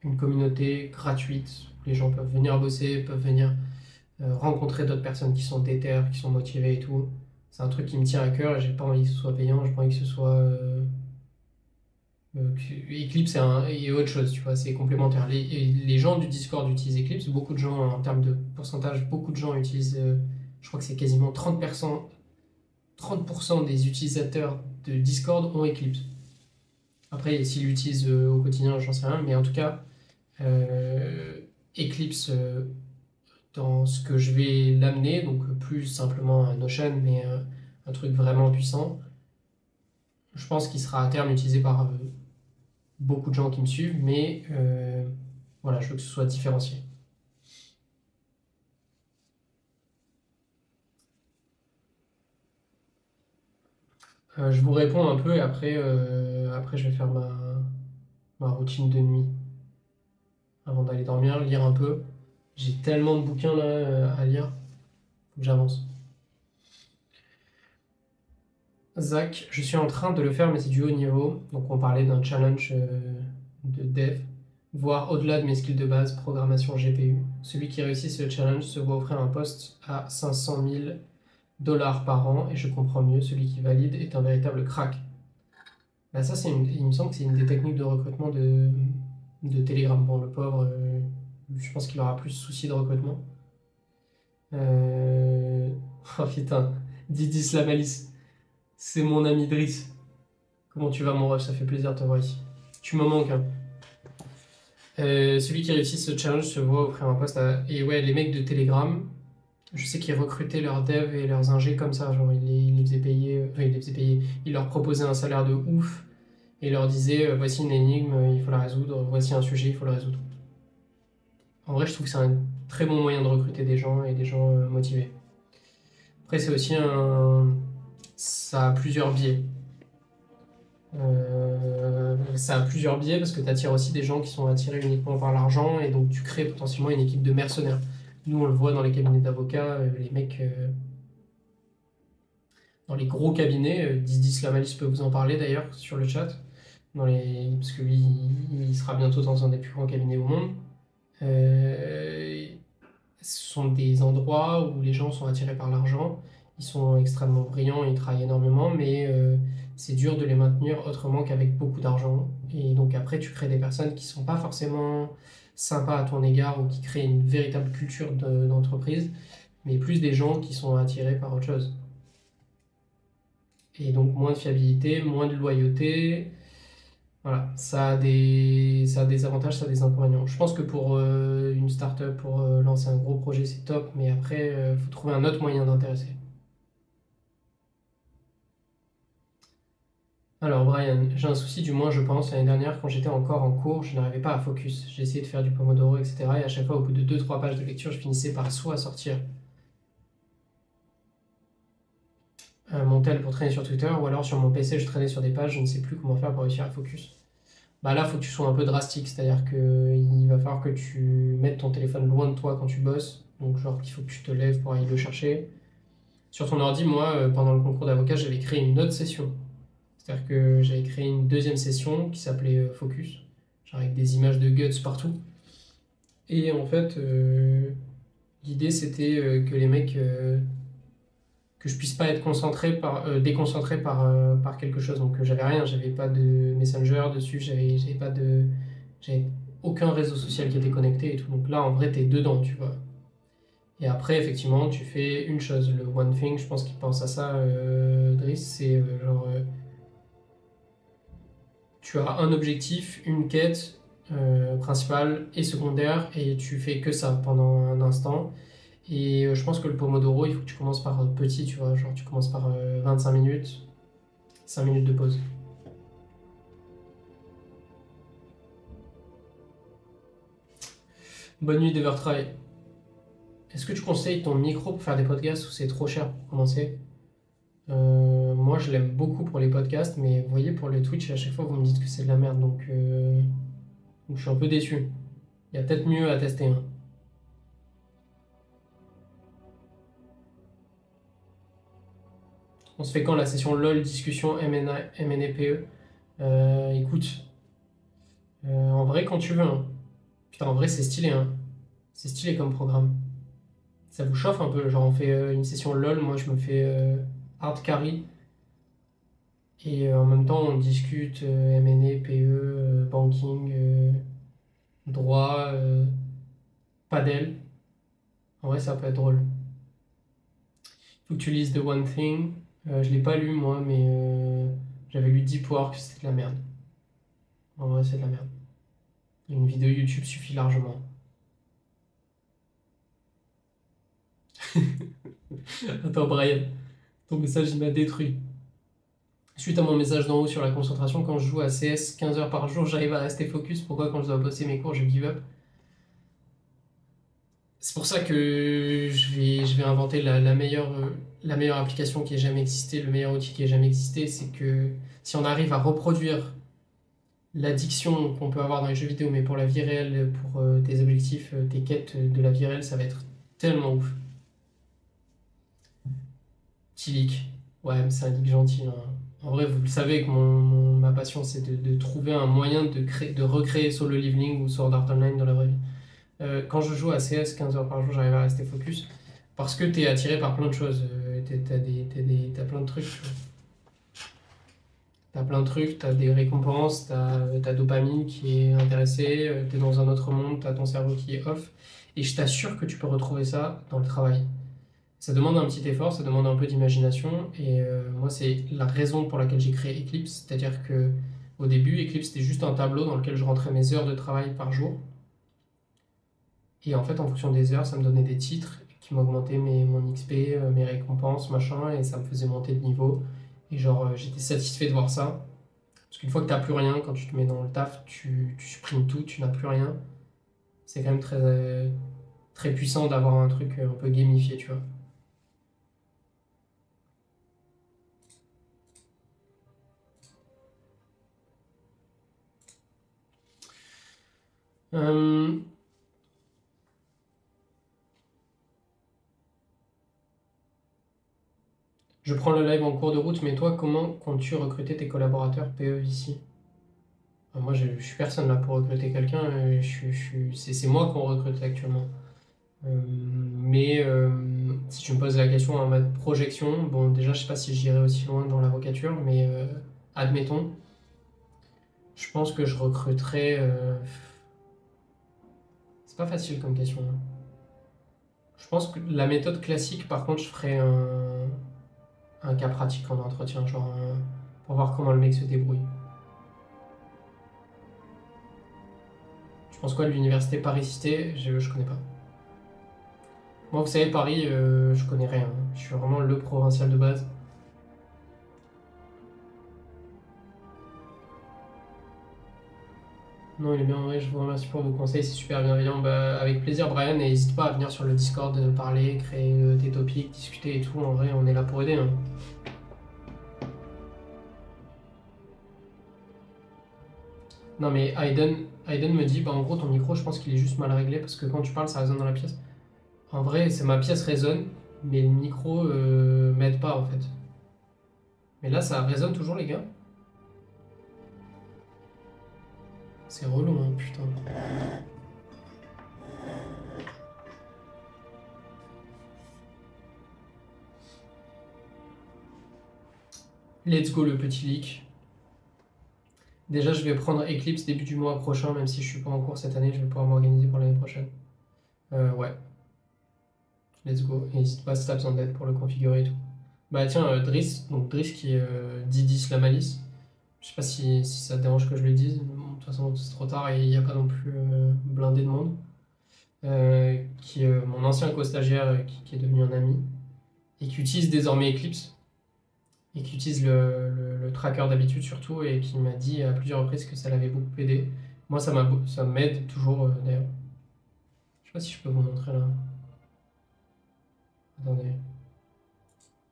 une communauté gratuite où les gens peuvent venir bosser, peuvent venir rencontrer d'autres personnes qui sont déter, qui sont motivées et tout. C'est un truc qui me tient à cœur et j'ai pas envie que ce soit payant, j'ai pas envie que ce soit. Eclipse et autre chose, tu vois, c'est complémentaire. Les gens du Discord utilisent Eclipse, beaucoup de gens, en termes de pourcentage, beaucoup de gens utilisent, je crois que c'est quasiment 30% des utilisateurs de Discord ont Eclipse. Après, s'ils l'utilisent au quotidien, j'en sais rien, mais en tout cas, euh, Eclipse, dans ce que je vais l'amener, donc plus simplement un Notion, mais un truc vraiment puissant, je pense qu'il sera à terme utilisé par beaucoup de gens qui me suivent, mais voilà, je veux que ce soit différencié. Je vous réponds un peu et après je vais faire ma routine de nuit avant d'aller dormir, lire un peu. J'ai tellement de bouquins là à lire, faut que j'avance. Zach, je suis en train de le faire, mais c'est du haut niveau. Donc on parlait d'un challenge de dev, voire au-delà de mes skills de base, programmation GPU. Celui qui réussit ce challenge se voit offrir un poste à 500 000 dollars par an, et je comprends mieux, celui qui valide est un véritable crack. Bah ça, il me semble que c'est une des techniques de recrutement de Telegram. Bon, le pauvre, je pense qu'il aura plus de soucis de recrutement. Oh putain, Didi Slamalis, c'est mon ami Driss. Comment tu vas, mon ref? Ça fait plaisir de te voir ici. Tu me manques, hein. Celui qui réussit ce challenge se voit offrir un poste à... Et ouais, les mecs de Telegram, je sais qu'ils recrutaient leurs devs et leurs ingés comme ça. Genre, ils les faisaient payer... Enfin, ils les faisaient payer. Ils leur proposaient un salaire de ouf et leur disaient voici une énigme, il faut la résoudre. Voici un sujet, il faut le résoudre. En vrai, je trouve que c'est un très bon moyen de recruter des gens et des gens motivés. Après, c'est aussi un... Ça a plusieurs biais. Ça a plusieurs biais parce que tu attires aussi des gens qui sont attirés uniquement par l'argent et donc tu crées potentiellement une équipe de mercenaires. Nous, on le voit dans les cabinets d'avocats, les mecs, dans les gros cabinets, Didi Slamalis peut vous en parler d'ailleurs sur le chat, parce que lui, il sera bientôt dans un des plus grands cabinets au monde. Ce sont des endroits où les gens sont attirés par l'argent, ils sont extrêmement brillants, ils travaillent énormément, mais c'est dur de les maintenir autrement qu'avec beaucoup d'argent. Et donc après, tu crées des personnes qui sont pas forcément sympas à ton égard ou qui créent une véritable culture d'entreprise, mais plus des gens qui sont attirés par autre chose. Et donc moins de fiabilité, moins de loyauté. Voilà, ça a des avantages, ça a des inconvénients. Je pense que pour une startup, pour lancer un gros projet, c'est top, mais après, il faut trouver un autre moyen d'intéresser. Alors Brian, j'ai un souci du moins je pense, l'année dernière quand j'étais encore en cours, je n'arrivais pas à focus. J'ai essayé de faire du Pomodoro, etc. Et à chaque fois au bout de 2-3 pages de lecture, je finissais par soit sortir mon tel pour traîner sur Twitter, ou alors sur mon PC je traînais sur des pages, je ne sais plus comment faire pour réussir à focus. Bah là, il faut que tu sois un peu drastique, c'est-à-dire qu'il va falloir que tu mettes ton téléphone loin de toi quand tu bosses, donc genre qu'il faut que tu te lèves pour aller le chercher. Sur ton ordi, moi, pendant le concours d'avocat, j'avais créé une autre session. C'est-à-dire que j'avais créé une deuxième session qui s'appelait Focus, genre avec des images de guts partout. Et en fait, l'idée c'était que les mecs, que je puisse pas être déconcentré par quelque chose. Donc j'avais rien, j'avais pas de Messenger dessus, j'avais aucun réseau social qui était connecté et tout. Donc là, en vrai, t'es dedans, tu vois. Et après, effectivement, tu fais une chose. Le one thing, je pense qu'il pense à ça, Driss, c'est genre tu as un objectif, une quête principale et secondaire, et tu fais que ça pendant un instant. Et je pense que le Pomodoro, il faut que tu commences par petit, tu vois, genre tu commences par 25 minutes, 5 minutes de pause. Bonne nuit d'Evertry. Est-ce que tu conseilles ton micro pour faire des podcasts ou c'est trop cher pour commencer? Moi, je l'aime beaucoup pour les podcasts, mais vous voyez, pour le Twitch, à chaque fois, vous me dites que c'est de la merde, donc je suis un peu déçu. Il y a peut-être mieux à tester, hein. On se fait quand la session LOL, discussion, MNEPE? Écoute, en vrai, quand tu veux, hein. Putain, en vrai, c'est stylé, hein. C'est stylé comme programme. Ça vous chauffe un peu, genre on fait une session LOL, moi je me fais hard carry. Et en même temps, on discute M&A, PE, banking, droit, padel. En vrai, ça peut être drôle. Faut que tu lises The One Thing. Je l'ai pas lu moi, mais j'avais lu Deep Work, c'était de la merde. En vrai, c'est de la merde. Une vidéo YouTube suffit largement. Attends, Brian, ton message il m'a détruit. Suite à mon message d'en haut sur la concentration, quand je joue à CS 15 heures par jour, j'arrive à rester focus. Pourquoi quand je dois bosser mes cours, je give up? C'est pour ça que je vais inventer la meilleure application qui ait jamais existé, le meilleur outil qui ait jamais existé. C'est que si on arrive à reproduire l'addiction qu'on peut avoir dans les jeux vidéo, mais pour la vie réelle, pour tes objectifs, tes quêtes de la vie réelle, ça va être tellement ouf. Petit leak. Ouais, mais c'est un leak gentil, hein. En vrai, vous le savez que ma passion, c'est de trouver un moyen de recréer Solo Leveling ou Sword Art Online dans la vraie vie. Quand je joue à CS 15 heures par jour, j'arrive à rester focus parce que t'es attiré par plein de choses. T'as plein de trucs. T'as plein de trucs, t'as des récompenses, t'as ta dopamine qui est intéressée, t'es dans un autre monde, t'as ton cerveau qui est off. Et je t'assure que tu peux retrouver ça dans le travail. Ça demande un petit effort, ça demande un peu d'imagination. Et moi, c'est la raison pour laquelle j'ai créé Eclipse. C'est-à-dire que au début, Eclipse, c'était juste un tableau dans lequel je rentrais mes heures de travail par jour. Et en fait, en fonction des heures, ça me donnait des titres qui m'augmentaient mon XP, mes récompenses, machin, et ça me faisait monter de niveau. Et genre, j'étais satisfait de voir ça. Parce qu'une fois que t'as plus rien, quand tu te mets dans le taf, tu supprimes tout, tu n'as plus rien. C'est quand même très puissant d'avoir un truc un peu gamifié, tu vois. Euh, je prends le live en cours de route, mais toi, comment comptes-tu recruter tes collaborateurs PE ici? Moi, je suis personne là pour recruter quelqu'un, c'est moi qu'on recrute actuellement. Mais si tu me poses la question en mode projection, bon, déjà, je sais pas si j'irai aussi loin dans l'avocature, mais admettons, je pense que je recruterai. C'est pas facile comme question, hein. Je pense que la méthode classique, par contre, je ferai un cas pratique en entretien, genre pour voir comment le mec se débrouille. Tu penses quoi de l'université Paris-Cité? Je connais pas. Moi, vous savez, Paris, je connais rien. Je suis vraiment le provincial de base. Non, il est bien, ouais, je vous remercie pour vos conseils, c'est super bienveillant. Bah, avec plaisir, Brian, et n'hésite pas à venir sur le Discord, parler, créer tes topics, discuter et tout. En vrai, on est là pour aider, hein. Non, mais Aiden me dit, bah en gros, ton micro, je pense qu'il est juste mal réglé parce que quand tu parles, ça résonne dans la pièce. En vrai, c'est ma pièce résonne, mais le micro m'aide pas en fait. Mais là, ça résonne toujours, les gars. C'est relou, hein, putain. Let's go, le petit leak. Déjà, je vais prendre Eclipse début du mois prochain, même si je suis pas en cours cette année, je vais pouvoir m'organiser pour l'année prochaine. Ouais, let's go. Et n'hésite pas si t'as besoin d'aide pour le configurer et tout. Bah tiens, Driss, donc Driss qui est Didis la malice. Je sais pas si ça te dérange que je le dise. Bon, de toute façon, c'est trop tard et il n'y a pas non plus blindé de monde. Qui est mon ancien co-stagiaire qui est devenu un ami et qui utilise désormais Eclipse et qui utilise le tracker d'habitude surtout et qui m'a dit à plusieurs reprises que ça l'avait beaucoup aidé. Moi, ça m'aide toujours d'ailleurs. Je sais pas si je peux vous montrer là. Attendez.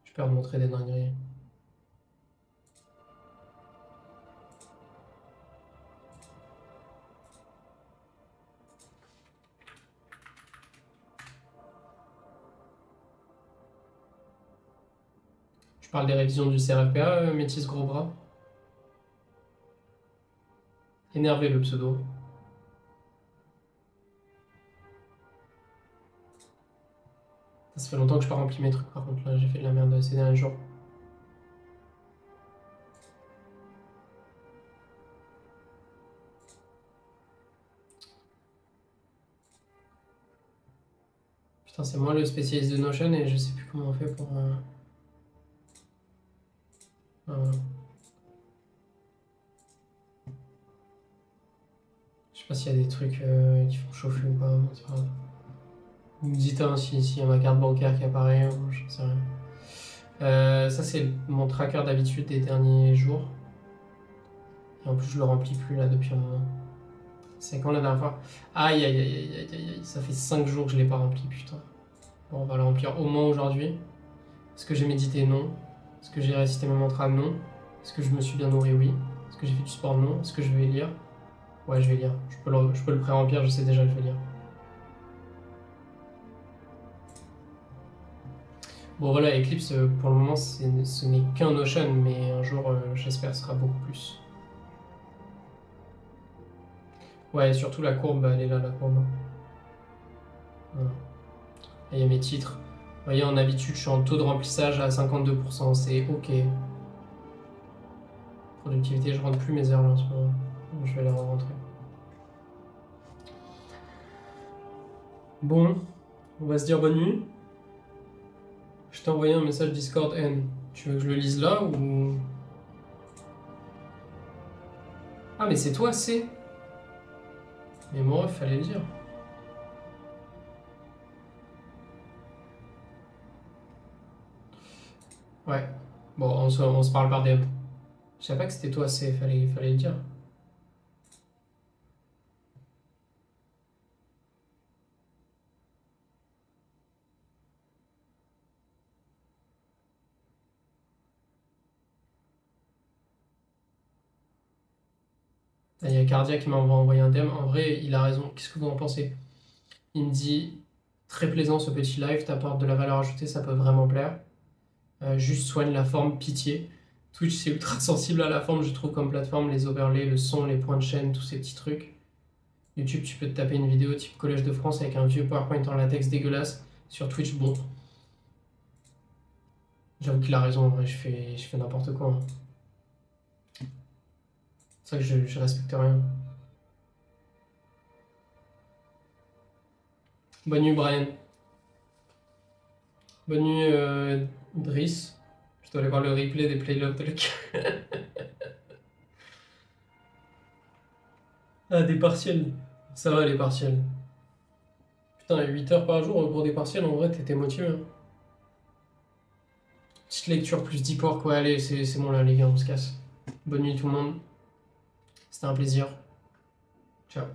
J'ai peur de montrer des dingueries. Je parle des révisions du CRFPA, Métis Gros Bras. Énervé le pseudo. Ça fait longtemps que je pas rempli mes trucs par contre là, j'ai fait de la merde ces derniers jours. Putain, c'est moi le spécialiste de Notion et je sais plus comment on fait pour... Je sais pas s'il y a des trucs qui font chauffer ou pas, mais c'est pas grave. Vous me dites hein, s'il y a ma carte bancaire qui apparaît, ou je sais rien. Ça c'est mon tracker d'habitude des derniers jours. Et en plus je le remplis plus là depuis un moment. C'est quand la dernière fois? Aïe aïe aïe aïe aïe aïe, ça fait 5 jours que je l'ai pas rempli, putain. Bon, on va le remplir au moins aujourd'hui. Est-ce que j'ai médité? Non. Est-ce que j'ai récité mes mantras? Non. Est-ce que je me suis bien nourri? Oui. Est-ce que j'ai fait du sport? Non. Est-ce que je vais lire? Ouais, je vais lire. Je peux le pré-remplir, je sais déjà que je vais lire. Bon voilà, Eclipse, pour le moment, ce n'est qu'un Notion, mais un jour, j'espère, ce sera beaucoup plus. Ouais, surtout la courbe, elle est là, la courbe. Voilà. Et il y a mes titres. Vous voyez, en habitude, je suis en taux de remplissage à 52%, c'est OK. Productivité, je rentre plus mes heures là en ce moment. Je vais les rentrer. Bon, on va se dire bonne nuit. Je t'ai envoyé un message Discord N. Tu veux que je le lise là ou... Ah mais c'est toi, c'est... Mais moi, il fallait le dire. Ouais. Bon, on se parle par DM. Je savais pas que c'était toi, c'est... Fallait le dire. Il y a Cardia qui m'a envoyé un DM. En vrai, il a raison. Qu'est-ce que vous en pensez? Il me dit... Très plaisant ce petit live, t'apportes de la valeur ajoutée, ça peut vraiment plaire. Juste soigne la forme, pitié. Twitch, c'est ultra sensible à la forme, je trouve, comme plateforme, les overlays, le son, les points de chaîne, tous ces petits trucs. YouTube, tu peux te taper une vidéo type Collège de France avec un vieux PowerPoint en latex dégueulasse. Sur Twitch, bon. J'avoue qu'il a raison, en vrai, je fais n'importe quoi. Hein. C'est vrai que je respecte rien. Bonne nuit, Brian. Bonne nuit, Driss. Je dois aller voir le replay des playlogs de Ah, des partiels. Ça va, les partiels. Putain, 8 heures par jour pour des partiels, en vrai, t'étais motivé. Hein. Petite lecture plus 10 porcs, ouais, allez, c'est bon là, les gars, on se casse. Bonne nuit tout le monde. C'était un plaisir. Ciao.